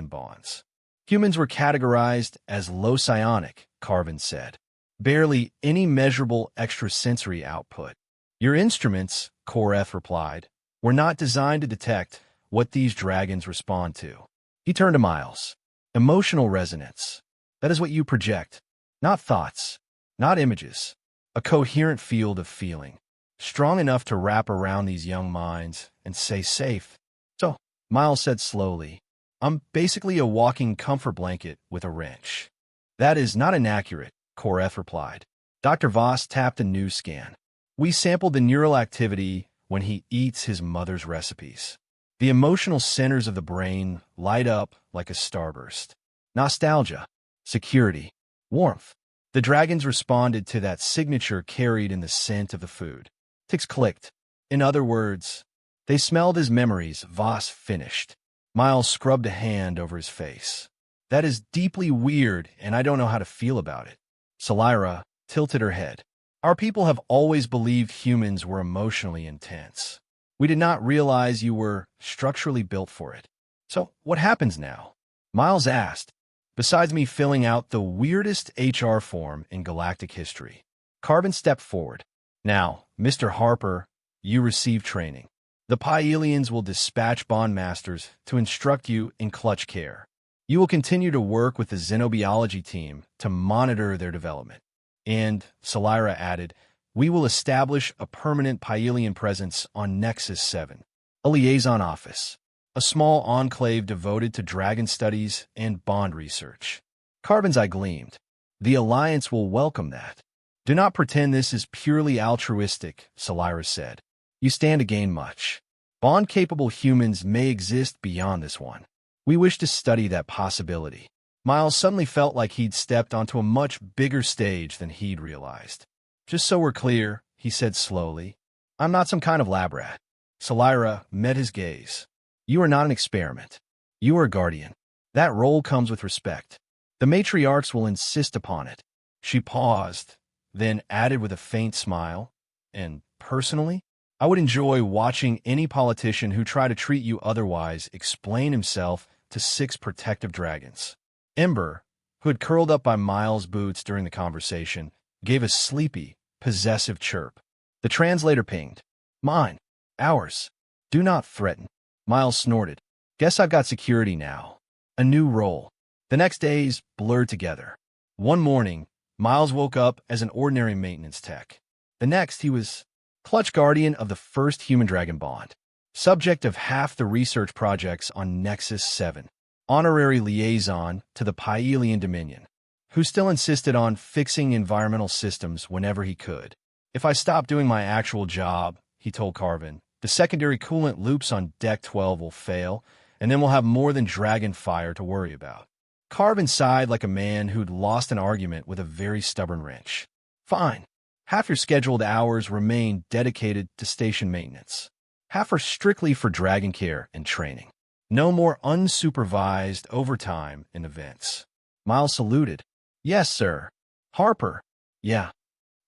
bonds. Humans were categorized as low psionic, Carvin said. Barely any measurable extrasensory output. "Your instruments," Koreth replied, "were not designed to detect what these dragons respond to." He turned to Miles. "Emotional resonance. That is what you project. Not thoughts, not images. A coherent field of feeling, strong enough to wrap around these young minds and say safe." "So," Miles said slowly, "I'm basically a walking comfort blanket with a wrench." "That is not inaccurate," Koreth replied. Dr. Voss tapped a new scan. "We sampled the neural activity when he eats his mother's recipes. The emotional centers of the brain light up like a starburst. Nostalgia, security, warmth. The dragons responded to that signature carried in the scent of the food." Tix clicked. "In other words, they smelled his memories," Voss finished. Miles scrubbed a hand over his face. "That is deeply weird, and I don't know how to feel about it." Salira tilted her head. "Our people have always believed humans were emotionally intense. We did not realize you were structurally built for it." "So, what happens now?" Miles asked. "Besides me filling out the weirdest HR form in galactic history." Carvin stepped forward. "Now, Mr. Harper, you receive training. The Pyelians will dispatch bondmasters to instruct you in clutch care. You will continue to work with the xenobiology team to monitor their development. And," Salira added, "we will establish a permanent Pyelian presence on Nexus-7, a liaison office. A small enclave devoted to dragon studies and bond research." Carvin's eye gleamed. "The Alliance will welcome that." "Do not pretend this is purely altruistic," Salira said. "You stand to gain much. Bond-capable humans may exist beyond this one. We wish to study that possibility." Miles suddenly felt like he'd stepped onto a much bigger stage than he'd realized. "Just so we're clear," he said slowly, "I'm not some kind of lab rat." Salira met his gaze. "You are not an experiment. You are a guardian. That role comes with respect. The matriarchs will insist upon it." She paused, then added with a faint smile, "And personally, I would enjoy watching any politician who tried to treat you otherwise explain himself to 6 protective dragons." Ember, who had curled up by Miles' boots during the conversation, gave a sleepy, possessive chirp. The translator pinged. "Mine. Ours. Do not threaten." Miles snorted. "Guess I've got security now. A new role." The next days blurred together. One morning, Miles woke up as an ordinary maintenance tech. The next, he was clutch guardian of the first human-dragon bond, subject of half the research projects on Nexus-7, honorary liaison to the Pyelian Dominion, who still insisted on fixing environmental systems whenever he could. "If I stop doing my actual job," he told Carvin, "the secondary coolant loops on Deck 12 will fail, and then we'll have more than dragon fire to worry about." Carvin sighed like a man who'd lost an argument with a very stubborn wrench. "Fine. Half your scheduled hours remain dedicated to station maintenance. Half are strictly for dragon care and training. No more unsupervised overtime in events." Miles saluted. "Yes, sir." "Harper." "Yeah."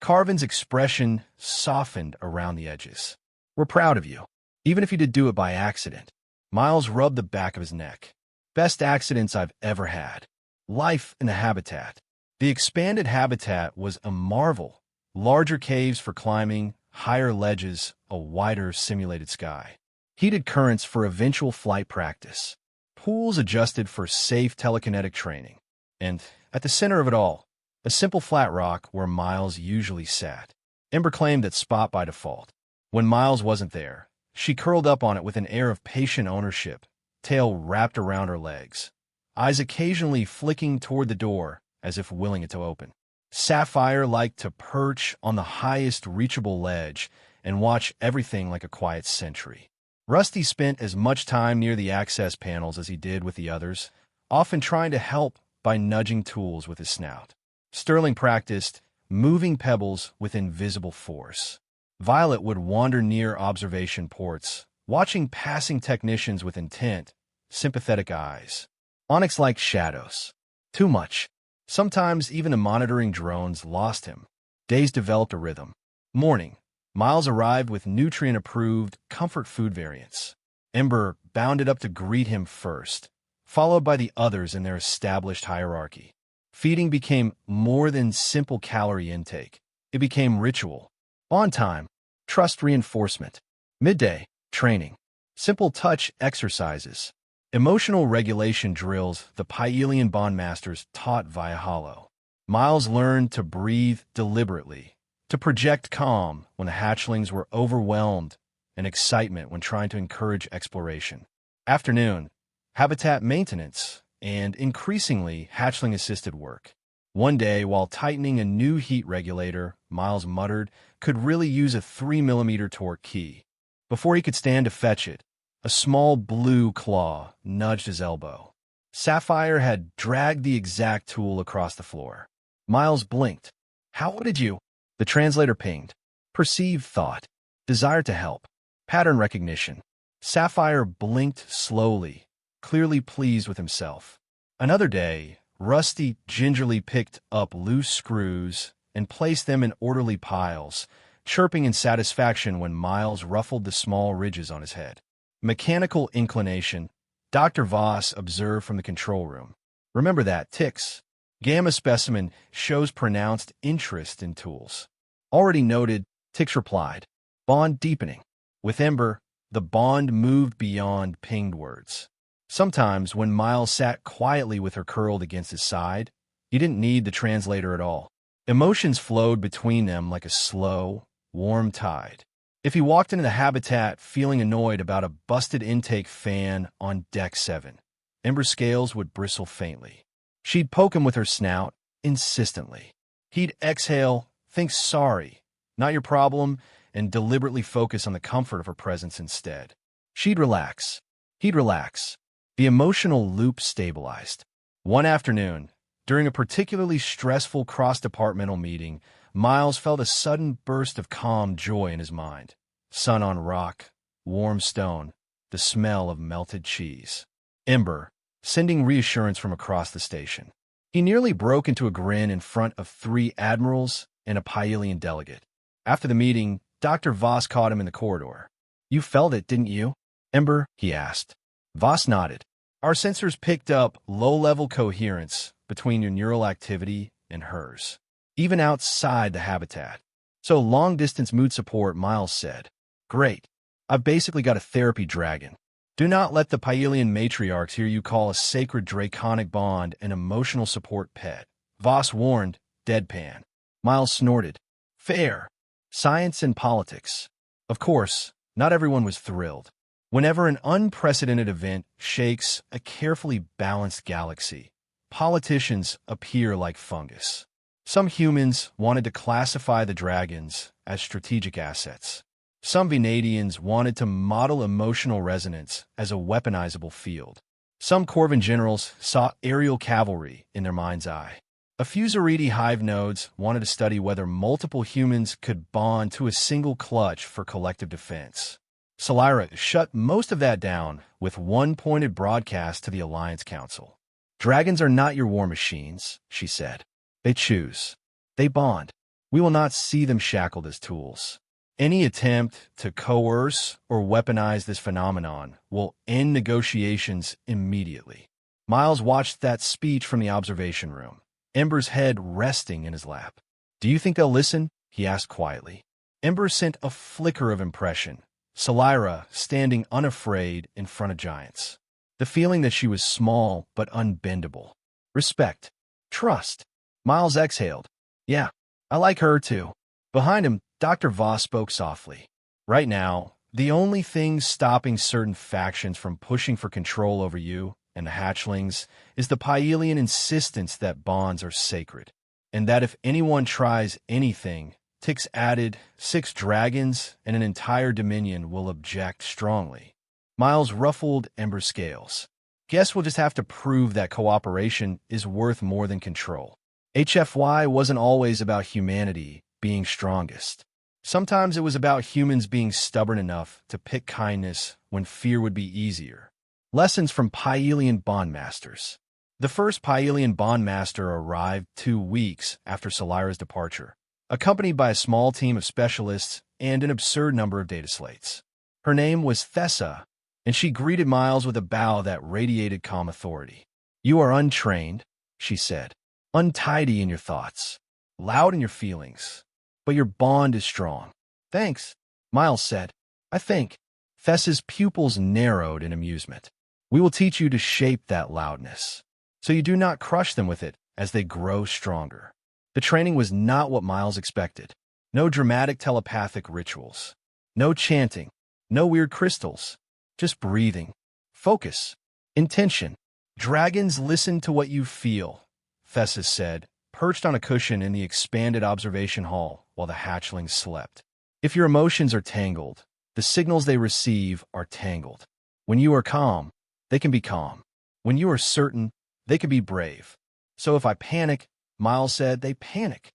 Carvin's expression softened around the edges. "We're proud of you, even if you did do it by accident." Miles rubbed the back of his neck. "Best accidents I've ever had. Life in the habitat." The expanded habitat was a marvel. Larger caves for climbing, higher ledges, a wider simulated sky. heated currents for eventual flight practice, pools adjusted for safe telekinetic training, and, at the center of it all, a simple flat rock where Miles usually sat. Ember claimed that spot by default. When Miles wasn't there, she curled up on it with an air of patient ownership, tail wrapped around her legs, eyes occasionally flicking toward the door as if willing it to open. Sapphire liked to perch on the highest reachable ledge and watch everything like a quiet sentry. Rusty spent as much time near the access panels as he did with the others, often trying to help by nudging tools with his snout. Sterling practiced moving pebbles with invisible force. Violet would wander near observation ports, watching passing technicians with intent, sympathetic eyes. Onyx liked shadows. Too much. Sometimes even the monitoring drones lost him. Days developed a rhythm. Morning. Miles arrived with nutrient-approved comfort food variants. Ember bounded up to greet him first, followed by the others in their established hierarchy. Feeding became more than simple calorie intake. It became ritual. On time, trust reinforcement. Midday, training. Simple touch exercises. Emotional regulation drills the Pyelian bondmasters taught via hollow. Miles learned to breathe deliberately, to project calm when the hatchlings were overwhelmed, and excitement when trying to encourage exploration. Afternoon, habitat maintenance, and increasingly hatchling-assisted work. One day, while tightening a new heat regulator, Miles muttered, could really use a 3mm torque key. Before he could stand to fetch it, a small blue claw nudged his elbow. Sapphire had dragged the exact tool across the floor. Miles blinked. How did you? The translator pinged. Perceived thought. Desire to help. Pattern recognition. Sapphire blinked slowly, clearly pleased with himself. Another day, Rusty gingerly picked up loose screws and placed them in orderly piles, chirping in satisfaction when Miles ruffled the small ridges on his head. Mechanical inclination, Dr. Voss observed from the control room. Remember that, ticks. Gamma specimen shows pronounced interest in tools. Already noted, Tix replied. Bond deepening. With Ember, the bond moved beyond pinged words. Sometimes, when Miles sat quietly with her curled against his side, he didn't need the translator at all. Emotions flowed between them like a slow, warm tide. If he walked into the habitat feeling annoyed about a busted intake fan on Deck 7, Ember's scales would bristle faintly. She'd poke him with her snout, insistently. He'd exhale, think sorry, not your problem, and deliberately focus on the comfort of her presence instead. She'd relax. He'd relax. The emotional loop stabilized. One afternoon, during a particularly stressful cross-departmental meeting, Miles felt a sudden burst of calm joy in his mind. Sun on rock, warm stone, the smell of melted cheese. Ember, sending reassurance from across the station. He nearly broke into a grin in front of 3 admirals and a Pyelian delegate. After the meeting, Dr. Voss caught him in the corridor. You felt it, didn't you? Ember, he asked. Voss nodded. Our sensors picked up low-level coherence between your neural activity and hers, even outside the habitat. So long-distance mood support, Miles said. Great. I've basically got a therapy dragon. Do not let the Pyelian matriarchs hear you call a sacred draconic bond an emotional support pet. Voss warned, deadpan. Miles snorted. Fair. Science and politics. Of course, not everyone was thrilled. Whenever an unprecedented event shakes a carefully balanced galaxy, politicians appear like fungus. Some humans wanted to classify the dragons as strategic assets. Some Venadians wanted to model emotional resonance as a weaponizable field. Some Corvin generals saw aerial cavalry in their mind's eye. A few Zaridi hive nodes wanted to study whether multiple humans could bond to a single clutch for collective defense. Salira shut most of that down with one pointed broadcast to the Alliance Council. Dragons are not your war machines, she said. They choose. They bond. We will not see them shackled as tools. Any attempt to coerce or weaponize this phenomenon will end negotiations immediately. Miles watched that speech from the observation room, Ember's head resting in his lap. Do you think they'll listen? He asked quietly. Ember sent a flicker of impression, Solyra standing unafraid in front of giants. The feeling that she was small but unbendable. Respect. Trust. Miles exhaled. Yeah, I like her too. Behind him, Dr. Voss spoke softly. Right now, the only thing stopping certain factions from pushing for control over you and the hatchlings is the Pyelian insistence that bonds are sacred, and that if anyone tries anything, Tix added, 6 dragons and an entire dominion will object strongly. Miles ruffled Ember's scales. Guess we'll just have to prove that cooperation is worth more than control. HFY wasn't always about humanity being strongest. Sometimes it was about humans being stubborn enough to pick kindness when fear would be easier. Lessons from Pyelian bondmasters. The first Pyelian bondmaster arrived 2 weeks after Solyra's departure, accompanied by a small team of specialists and an absurd number of data slates. Her name was Thessa, and she greeted Miles with a bow that radiated calm authority. You are untrained, she said, untidy in your thoughts, loud in your feelings, but your bond is strong. Thanks, Miles said. I think. Thessa's pupils narrowed in amusement. We will teach you to shape that loudness, so you do not crush them with it as they grow stronger. The training was not what Miles expected. No dramatic telepathic rituals. No chanting. No weird crystals. Just breathing. Focus. Intention. Dragons listen to what you feel, Thessa said, perched on a cushion in the expanded observation hall while the hatchlings slept. If your emotions are tangled, the signals they receive are tangled. When you are calm, they can be calm. When you are certain, they can be brave. So if I panic, Miles said, they panic.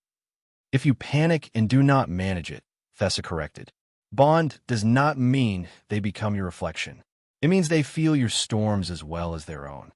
If you panic and do not manage it, Thessa corrected. Bond does not mean they become your reflection. It means they feel your storms as well as their own.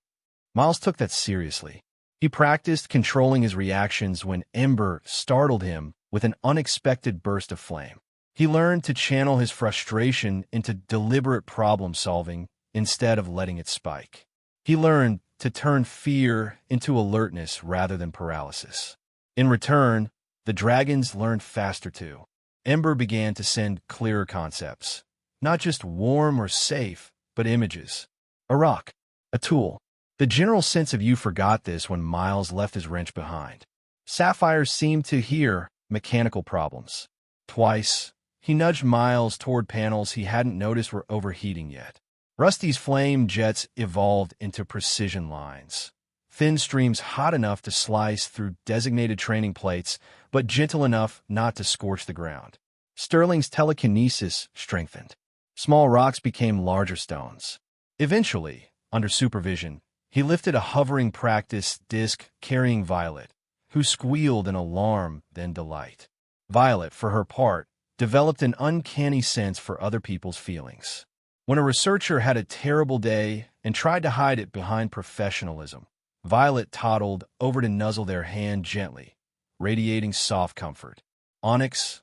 Miles took that seriously. He practiced controlling his reactions when Ember startled him with an unexpected burst of flame. He learned to channel his frustration into deliberate problem-solving instead of letting it spike. He learned to turn fear into alertness rather than paralysis. In return, the dragons learned faster too. Ember began to send clearer concepts, not just warm or safe, but images. A rock, a tool. The general sense of you forgot this when Miles left his wrench behind. Sapphire seemed to hear mechanical problems. Twice, he nudged Miles toward panels he hadn't noticed were overheating yet. Rusty's flame jets evolved into precision lines. Thin streams hot enough to slice through designated training plates, but gentle enough not to scorch the ground. Sterling's telekinesis strengthened. Small rocks became larger stones. Eventually, under supervision, he lifted a hovering practice disc carrying Violet, who squealed in alarm then delight. Violet, for her part, developed an uncanny sense for other people's feelings. When a researcher had a terrible day and tried to hide it behind professionalism, Violet toddled over to nuzzle their hand gently, radiating soft comfort. Onyx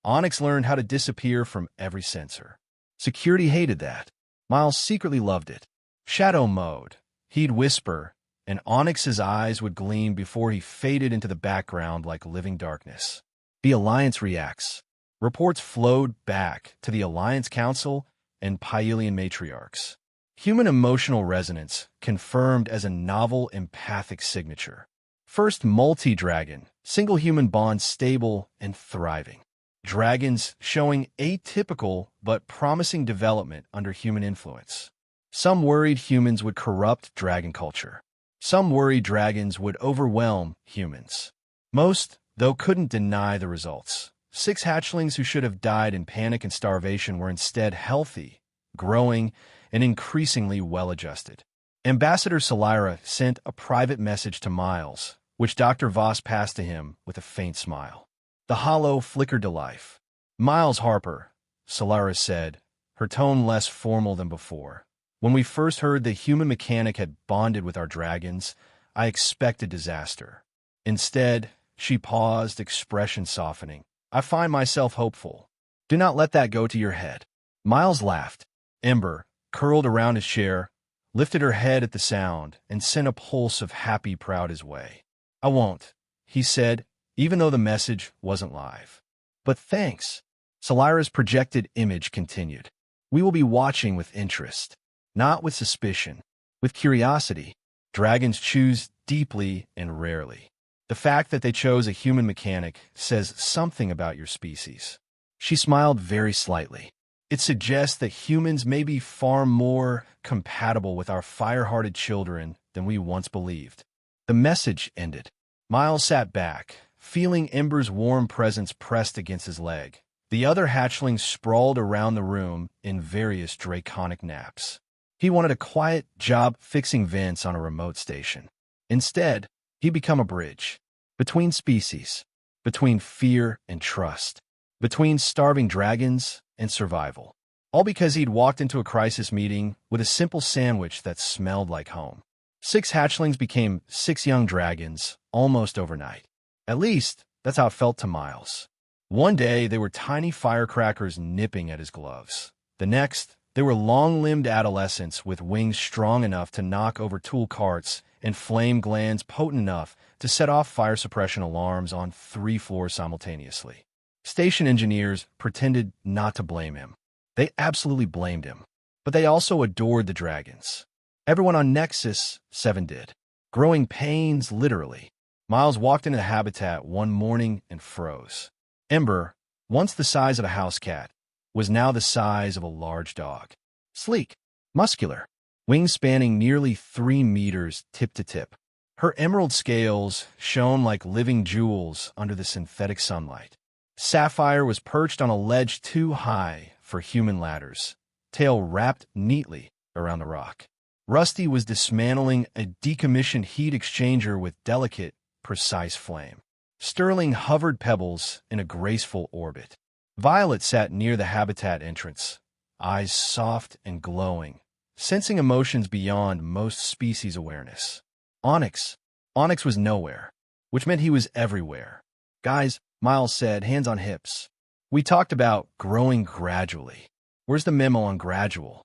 learned how to disappear from every sensor. Security hated that. Miles secretly loved it. Shadow mode. He'd whisper, and Onyx's eyes would gleam before he faded into the background like living darkness. The Alliance reacts. Reports flowed back to the Alliance Council and Pyelian matriarchs. Human emotional resonance confirmed as a novel empathic signature. First multi-dragon, single human bond stable and thriving. Dragons showing atypical but promising development under human influence. Some worried humans would corrupt dragon culture. Some worried dragons would overwhelm humans. Most, though, couldn't deny the results. 6 hatchlings who should have died in panic and starvation were instead healthy, growing, and increasingly well-adjusted. Ambassador Solyra sent a private message to Miles, which Dr. Voss passed to him with a faint smile. The hollow flickered to life. Miles Harper, Solyra said, her tone less formal than before. When we first heard the human mechanic had bonded with our dragons, I expected disaster. Instead, she paused, expression softening. I find myself hopeful. Do not let that go to your head. Miles laughed. Ember, curled around his chair, lifted her head at the sound and sent a pulse of happy proud his way. I won't, he said, even though the message wasn't live. But thanks. Solira's projected image continued. We will be watching with interest, not with suspicion, with curiosity. Dragons choose deeply and rarely. The fact that they chose a human mechanic says something about your species. She smiled very slightly. It suggests that humans may be far more compatible with our fire-hearted children than we once believed. The message ended. Miles sat back, feeling Ember's warm presence pressed against his leg. The other hatchlings sprawled around the room in various draconic naps. He wanted a quiet job fixing vents on a remote station. Instead, he became a bridge between species, between fear and trust, between starving dragons and survival. All because he'd walked into a crisis meeting with a simple sandwich that smelled like home. 6 hatchlings became 6 young dragons almost overnight. At least, that's how it felt to Miles. One day, they were tiny firecrackers nipping at his gloves. The next, they were long-limbed adolescents with wings strong enough to knock over tool carts and flame glands potent enough to set off fire suppression alarms on 3 floors simultaneously. Station engineers pretended not to blame him. They absolutely blamed him. But they also adored the dragons. Everyone on Nexus-7 did. Growing pains, literally. Miles walked into the habitat one morning and froze. Ember, once the size of a house cat, was now the size of a large dog. Sleek, muscular, wings spanning nearly 3 meters tip to tip. Her emerald scales shone like living jewels under the synthetic sunlight. Sapphire was perched on a ledge too high for human ladders, tail wrapped neatly around the rock. Rusty was dismantling a decommissioned heat exchanger with delicate, precise flame. Sterling hovered pebbles in a graceful orbit. Violet sat near the habitat entrance, eyes soft and glowing, sensing emotions beyond most species' awareness. Onyx was nowhere, which meant he was everywhere. Guys, Miles said, hands on hips. We talked about growing gradually. Where's the memo on gradual?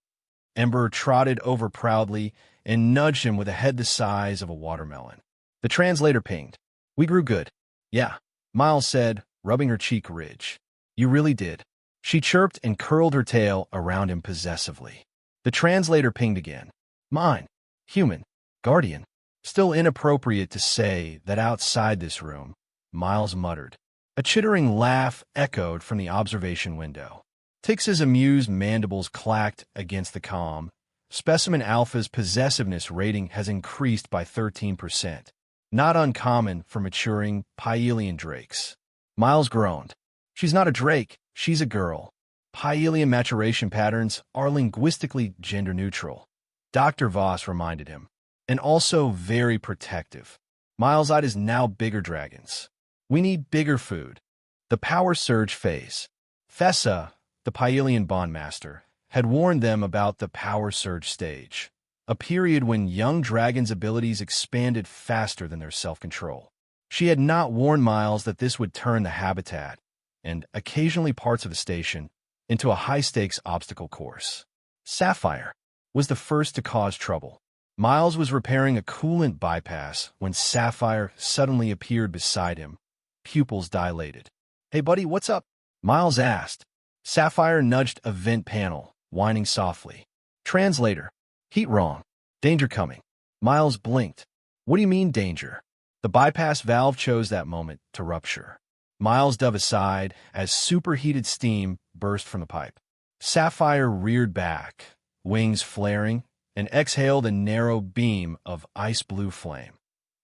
Ember trotted over proudly and nudged him with a head the size of a watermelon. The translator pinged. We grew good. Yeah, Miles said, rubbing her cheek ridge. You really did. She chirped and curled her tail around him possessively. The translator pinged again. Mine. Human. Guardian. Still inappropriate to say that outside this room, Miles muttered. A chittering laugh echoed from the observation window. Tix's amused mandibles clacked against the comm. Specimen Alpha's possessiveness rating has increased by 13%. Not uncommon for maturing Pyelian drakes. Miles groaned. She's not a drake, she's a girl. Pyelian maturation patterns are linguistically gender-neutral. Dr. Voss reminded him. And also very protective. Miles eyed his now bigger dragons. We need bigger food. The power surge phase. Thessa, the Pyelian bondmaster, had warned them about the power surge stage, a period when young dragons' abilities expanded faster than their self-control. She had not warned Miles that this would turn the habitat, and occasionally parts of the station, into a high-stakes obstacle course. Sapphire was the first to cause trouble. Miles was repairing a coolant bypass when Sapphire suddenly appeared beside him, pupils dilated. Hey buddy, what's up? Miles asked. Sapphire nudged a vent panel, whining softly. Translator. Heat wrong. Danger coming. Miles blinked. What do you mean, danger? The bypass valve chose that moment to rupture. Miles dove aside as superheated steam burst from the pipe. Sapphire reared back, wings flaring, and exhaled a narrow beam of ice-blue flame,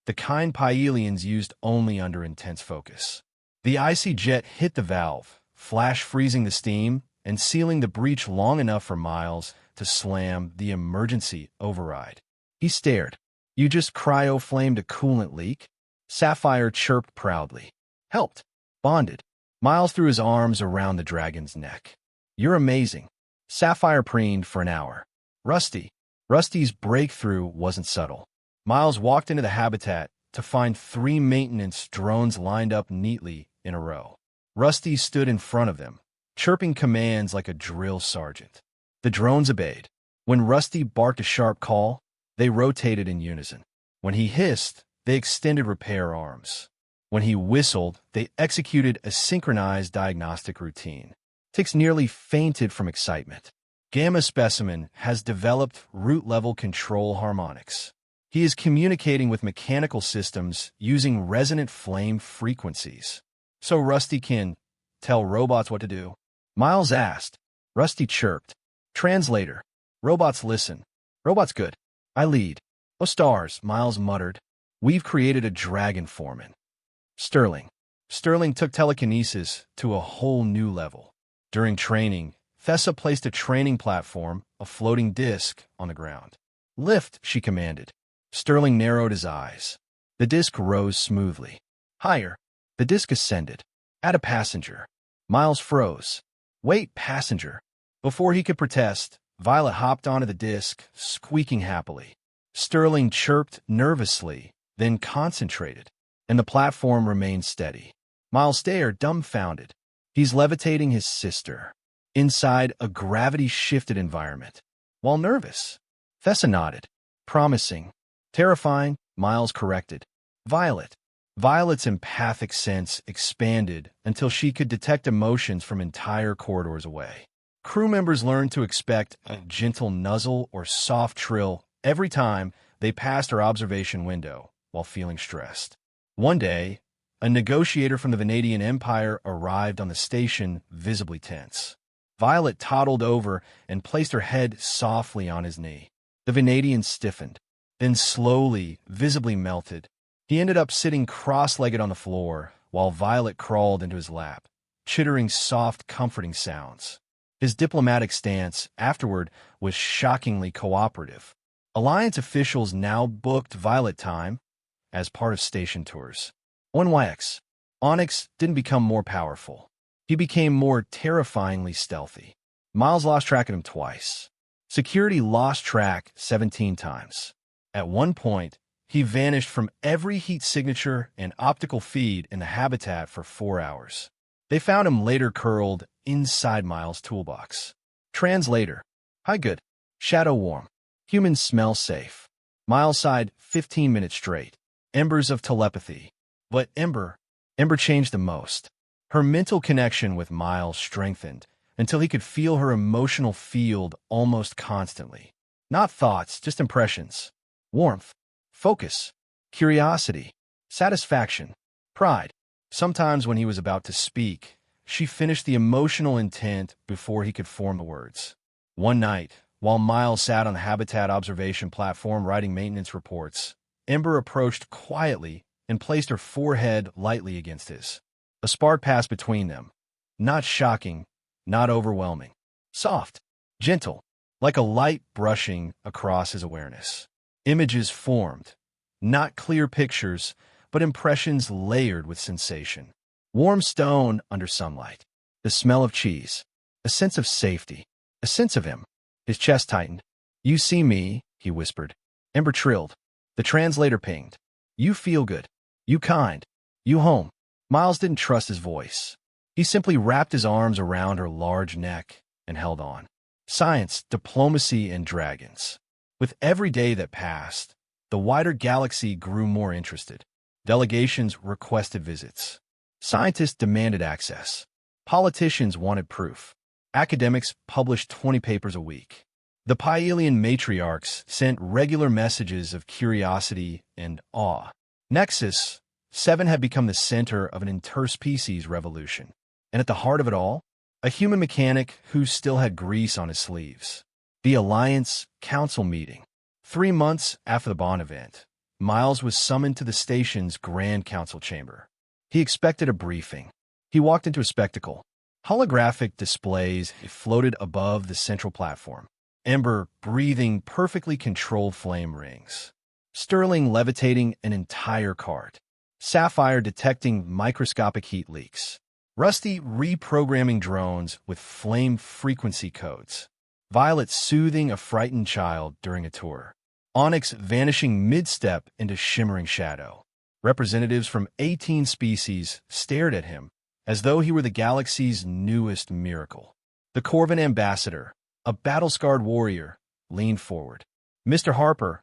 the kind Pyelians used only under intense focus. The icy jet hit the valve, flash freezing the steam and sealing the breach long enough for Miles to slam the emergency override. He stared. You just cryo-flamed a coolant leak? Sapphire chirped proudly. Helped. Bonded. Miles threw his arms around the dragon's neck. You're amazing. Sapphire preened for an hour. Rusty's breakthrough wasn't subtle. Miles walked into the habitat to find 3 maintenance drones lined up neatly in a row. Rusty stood in front of them, chirping commands like a drill sergeant. The drones obeyed. When Rusty barked a sharp call, they rotated in unison. When he hissed, they extended repair arms. When he whistled, they executed a synchronized diagnostic routine. Tix nearly fainted from excitement. Gamma specimen has developed root-level control harmonics. He is communicating with mechanical systems using resonant flame frequencies. So Rusty can tell robots what to do? Miles asked. Rusty chirped. Translator. Robots listen. Robots good. I lead. Oh stars, Miles muttered. We've created a dragon foreman. Sterling. Sterling took telekinesis to a whole new level. During training, Thessa placed a training platform, a floating disc, on the ground. Lift, she commanded. Sterling narrowed his eyes. The disc rose smoothly. Higher. The disc ascended. Add a passenger. Miles froze. Wait, passenger. Before he could protest, Violet hopped onto the disc, squeaking happily. Sterling chirped nervously, then concentrated, and the platform remained steady. Miles stared, dumbfounded. He's levitating his sister, inside a gravity-shifted environment. While nervous, Thessa nodded. Promising. Terrifying, Miles corrected. Violet. Violet's empathic sense expanded until she could detect emotions from entire corridors away. Crew members learned to expect a gentle nuzzle or soft trill every time they passed her observation window while feeling stressed. One day, a negotiator from the Vanadian Empire arrived on the station, visibly tense. Violet toddled over and placed her head softly on his knee. The Vanadian stiffened, then slowly, visibly melted. He ended up sitting cross-legged on the floor while Violet crawled into his lap, chittering soft, comforting sounds. His diplomatic stance afterward was shockingly cooperative. Alliance officials now booked Violet time as part of station tours. ONYX. Onyx didn't become more powerful. He became more terrifyingly stealthy. Miles lost track of him twice. Security lost track 17 times. At one point, he vanished from every heat signature and optical feed in the habitat for 4 hours. They found him later curled inside Miles' toolbox. Translator. Hi good. Shadow warm. Humans smell safe. Miles sighed 15 minutes straight. Embers of telepathy. But Ember changed the most. Her mental connection with Miles strengthened until he could feel her emotional field almost constantly. Not thoughts, just impressions. Warmth. Focus. Curiosity. Satisfaction. Pride. Sometimes when he was about to speak, she finished the emotional intent before he could form the words. One night, while Miles sat on the habitat observation platform writing maintenance reports, Ember approached quietly and placed her forehead lightly against his. A spark passed between them. Not shocking, not overwhelming. Soft, gentle, like a light brushing across his awareness. Images formed, not clear pictures, but impressions layered with sensation. Warm stone under sunlight, the smell of cheese, a sense of safety, a sense of him. His chest tightened. You see me, he whispered. Ember trilled. The translator pinged. You feel good. You kind. You home. Miles didn't trust his voice. He simply wrapped his arms around her large neck and held on. Science, diplomacy, and dragons. With every day that passed, the wider galaxy grew more interested. Delegations requested visits. Scientists demanded access. Politicians wanted proof. Academics published 20 papers a week. The Pyelian matriarchs sent regular messages of curiosity and awe. Nexus-7 had become the center of an interspecies revolution. And at the heart of it all, a human mechanic who still had grease on his sleeves. The Alliance Council meeting. 3 months after the Bond event, Miles was summoned to the station's Grand Council chamber. He expected a briefing. He walked into a spectacle. Holographic displays floated above the central platform. Ember breathing perfectly controlled flame rings. Sterling levitating an entire cart. Sapphire detecting microscopic heat leaks. Rusty reprogramming drones with flame frequency codes. Violet soothing a frightened child during a tour. Onyx vanishing mid-step into shimmering shadow. Representatives from 18 species stared at him as though he were the galaxy's newest miracle. The Corvin ambassador, a battle-scarred warrior, leaned forward. Mr. Harper,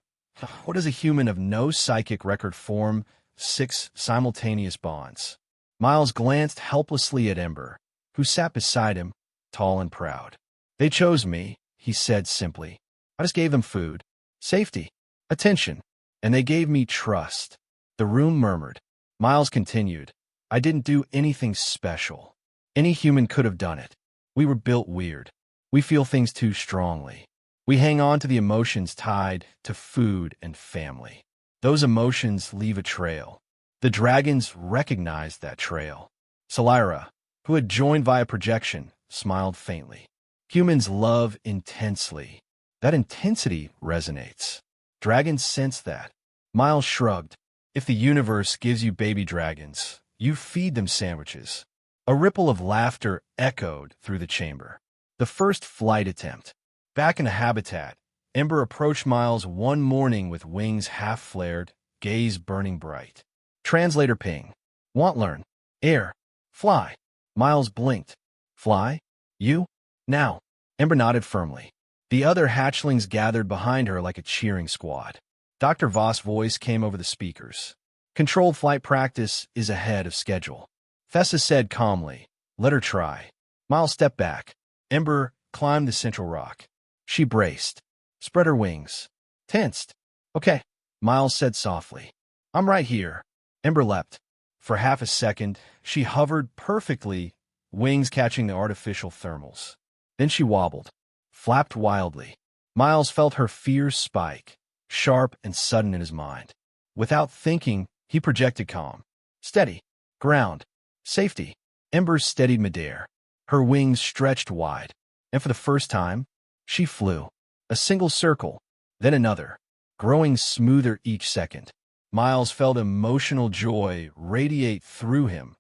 what does a human of no psychic record form 6 simultaneous bonds? Miles glanced helplessly at Ember, who sat beside him, tall and proud. They chose me, he said simply. I just gave them food, safety, attention, and they gave me trust. The room murmured. Miles continued. I didn't do anything special. Any human could have done it. We were built weird. We feel things too strongly. We hang on to the emotions tied to food and family. Those emotions leave a trail. The dragons recognized that trail. Salira, who had joined via projection, smiled faintly. Humans love intensely. That intensity resonates. Dragons sense that. Miles shrugged. If the universe gives you baby dragons, you feed them sandwiches. A ripple of laughter echoed through the chamber. The first flight attempt. Back in the habitat, Ember approached Miles one morning with wings half-flared, gaze burning bright. Translator ping. Want learn. Air. Fly. Miles blinked. Fly? You? Now. Ember nodded firmly. The other hatchlings gathered behind her like a cheering squad. Dr. Voss' voice came over the speakers. Controlled flight practice is ahead of schedule. Thessa said calmly, let her try. Miles stepped back. Ember climbed the central rock. She braced, spread her wings, tensed. Okay, Miles said softly. I'm right here. Ember leapt. For half a second, she hovered perfectly, wings catching the artificial thermals. Then she wobbled, flapped wildly. Miles felt her fears spike, sharp and sudden in his mind. Without thinking, he projected calm. Steady. Ground. Safety. Ember steadied midair. Her wings stretched wide, and for the first time, she flew. A single circle, then another, growing smoother each second. Miles felt emotional joy radiate through him,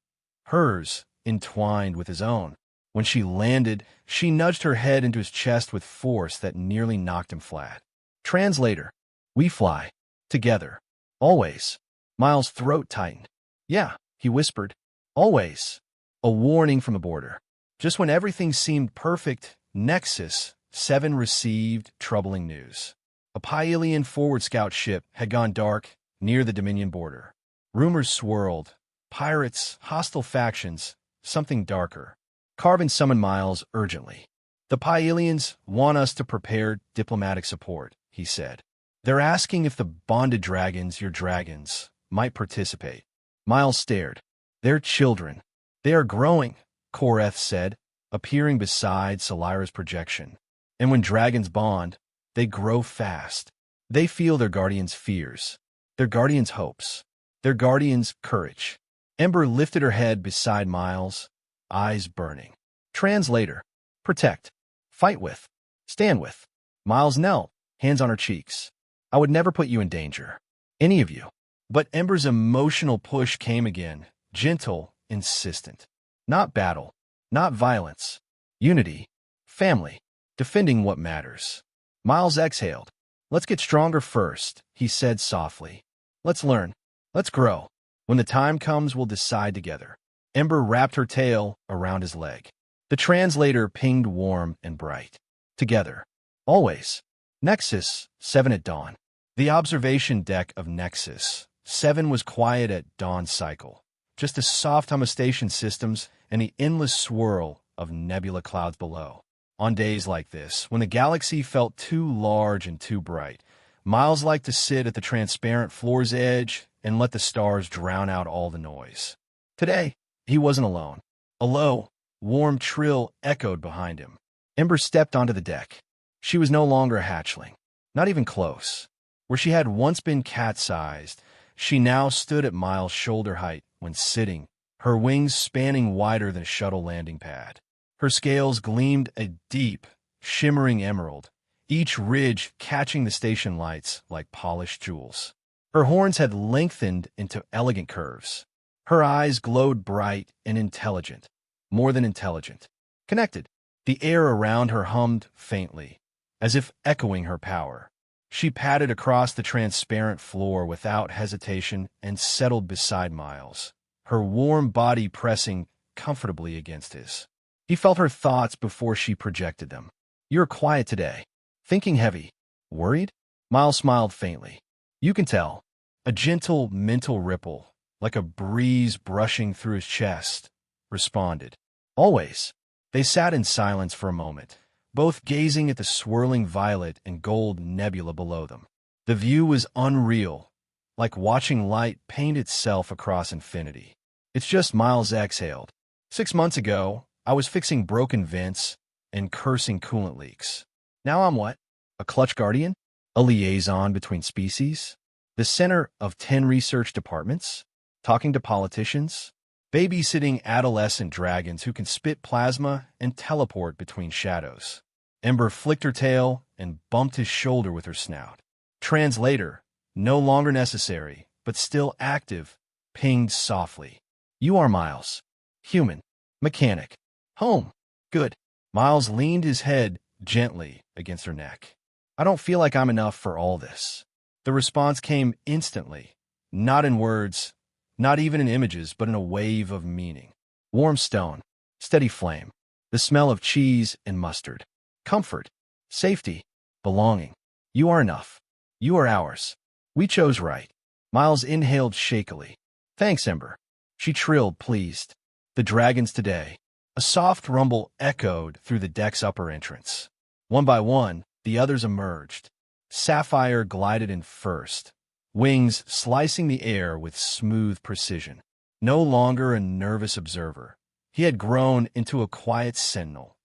hers entwined with his own. When she landed, she nudged her head into his chest with force that nearly knocked him flat. Translator. We fly. Together. Always. Miles' throat tightened. Yeah, he whispered. Always. A warning from the border. Just when everything seemed perfect, Nexus-7 received troubling news. A Pyelian forward scout ship had gone dark near the Dominion border. Rumors swirled. Pirates, hostile factions, something darker. Carvin summoned Miles urgently. The Pyelians want us to prepare diplomatic support, he said. They're asking if the bonded dragons, your dragons, might participate. Miles stared. They're children. They are growing, Koreth said, appearing beside Salira's projection. And when dragons bond, they grow fast. They feel their guardians' fears, their guardians' hopes, their guardians' courage. Ember lifted her head beside Miles, eyes burning. Translator. Protect. Fight with. Stand with. Miles knelt, hands on her cheeks. I would never put you in danger. Any of you. But Ember's emotional push came again, gentle, insistent. Not battle. Not violence. Unity. Family. Defending what matters. Miles exhaled. Let's get stronger first, he said softly. Let's learn. Let's grow. When the time comes, we'll decide together. Ember wrapped her tail around his leg. The translator pinged warm and bright. Together. Always. Nexus-7 at dawn. The observation deck of Nexus-7 was quiet at dawn cycle. Just the soft hum of station systems and the endless swirl of nebula clouds below. On days like this, when the galaxy felt too large and too bright, Miles liked to sit at the transparent floor's edge and let the stars drown out all the noise. Today, he wasn't alone. A low, warm trill echoed behind him. Ember stepped onto the deck. She was no longer a hatchling, not even close. Where she had once been cat-sized, she now stood at Miles' shoulder height when sitting, her wings spanning wider than a shuttle landing pad. Her scales gleamed a deep, shimmering emerald, each ridge catching the station lights like polished jewels. Her horns had lengthened into elegant curves. Her eyes glowed bright and intelligent, more than intelligent. Connected. The air around her hummed faintly, as if echoing her power. She padded across the transparent floor without hesitation and settled beside Miles, her warm body pressing comfortably against his. He felt her thoughts before she projected them. You're quiet today. Thinking heavy. Worried? Miles smiled faintly. You can tell. A gentle mental ripple, like a breeze brushing through his chest, responded. Always. They sat in silence for a moment, both gazing at the swirling violet and gold nebula below them. The view was unreal, like watching light paint itself across infinity. It's just Miles exhaled. 6 months ago, I was fixing broken vents and cursing coolant leaks. Now I'm what? A clutch guardian? A liaison between species? The center of 10 research departments? Talking to politicians? Babysitting adolescent dragons who can spit plasma and teleport between shadows. Ember flicked her tail and bumped his shoulder with her snout. Translator, no longer necessary, but still active, pinged softly. You are Miles. Human. Mechanic. Home. Good. Miles leaned his head gently against her neck. I don't feel like I'm enough for all this. The response came instantly, not in words, not even in images, but in a wave of meaning. Warm stone, steady flame, the smell of cheese and mustard. Comfort, safety, belonging. You are enough. You are ours. We chose right. Miles inhaled shakily. Thanks, Ember. She trilled, pleased. The dragons today. A soft rumble echoed through the deck's upper entrance. One by one, the others emerged. Sapphire glided in first, wings slicing the air with smooth precision. No longer a nervous observer, he had grown into a quiet sentinel,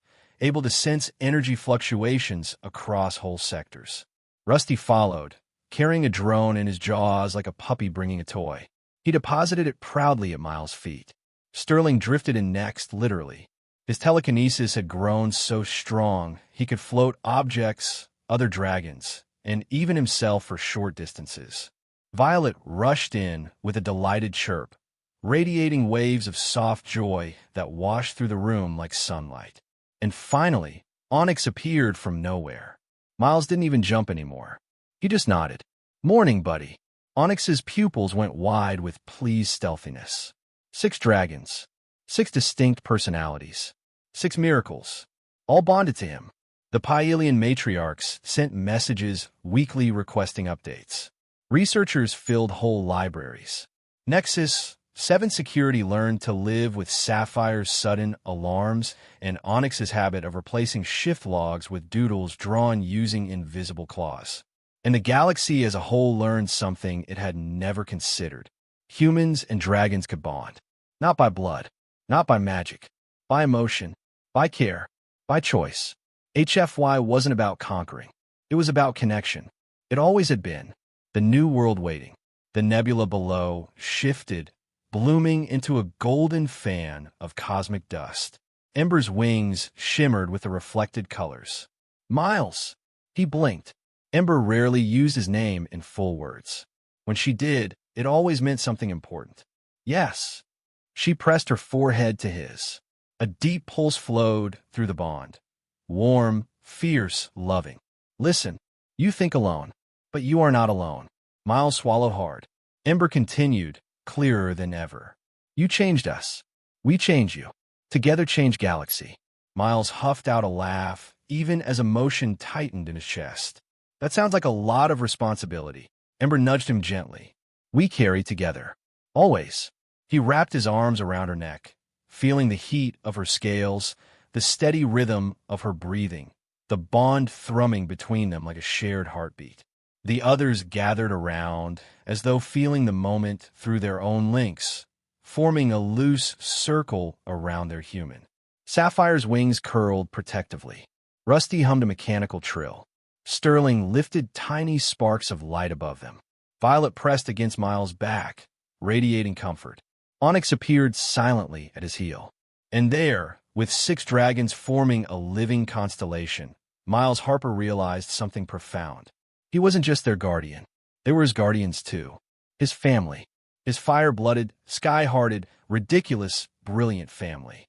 able to sense energy fluctuations across whole sectors. Rusty followed, carrying a drone in his jaws like a puppy bringing a toy. He deposited it proudly at Miles' feet. Sterling drifted in next, literally. His telekinesis had grown so strong he could float objects, other dragons, and even himself for short distances. Violet rushed in with a delighted chirp, radiating waves of soft joy that washed through the room like sunlight. And finally, Onyx appeared from nowhere. Miles didn't even jump anymore. He just nodded. Morning, buddy. Onyx's pupils went wide with pleased stealthiness. 6 dragons. 6 distinct personalities. 6 miracles. All bonded to him. The Pyelian matriarchs sent messages weekly requesting updates. Researchers filled whole libraries. Nexus-7 security learned to live with Sapphire's sudden alarms and Onyx's habit of replacing shift logs with doodles drawn using invisible claws. And the galaxy as a whole learned something it had never considered. Humans and dragons could bond. Not by blood, not by magic, by emotion, by care, by choice. HFY wasn't about conquering. It was about connection. It always had been. The new world waiting. The nebula below shifted, blooming into a golden fan of cosmic dust. Ember's wings shimmered with the reflected colors. Miles! He blinked. Ember rarely used his name in full words. When she did, it always meant something important. Yes. She pressed her forehead to his. A deep pulse flowed through the bond. Warm, fierce, loving. Listen, you think alone, but you are not alone. Miles swallowed hard. Ember continued, clearer than ever. You changed us. We changed you. Together change galaxy. Miles huffed out a laugh, even as emotion tightened in his chest. That sounds like a lot of responsibility. Ember nudged him gently. We carry together. Always. He wrapped his arms around her neck, feeling the heat of her scales, the steady rhythm of her breathing, the bond thrumming between them like a shared heartbeat. The others gathered around, as though feeling the moment through their own links, forming a loose circle around their human. Sapphire's wings curled protectively. Rusty hummed a mechanical trill. Sterling lifted tiny sparks of light above them. Violet pressed against Miles' back, radiating comfort. Onyx appeared silently at his heel. And there, with 6 dragons forming a living constellation, Miles Harper realized something profound. He wasn't just their guardian. They were his guardians too. His family. His fire-blooded, sky-hearted, ridiculous, brilliant family.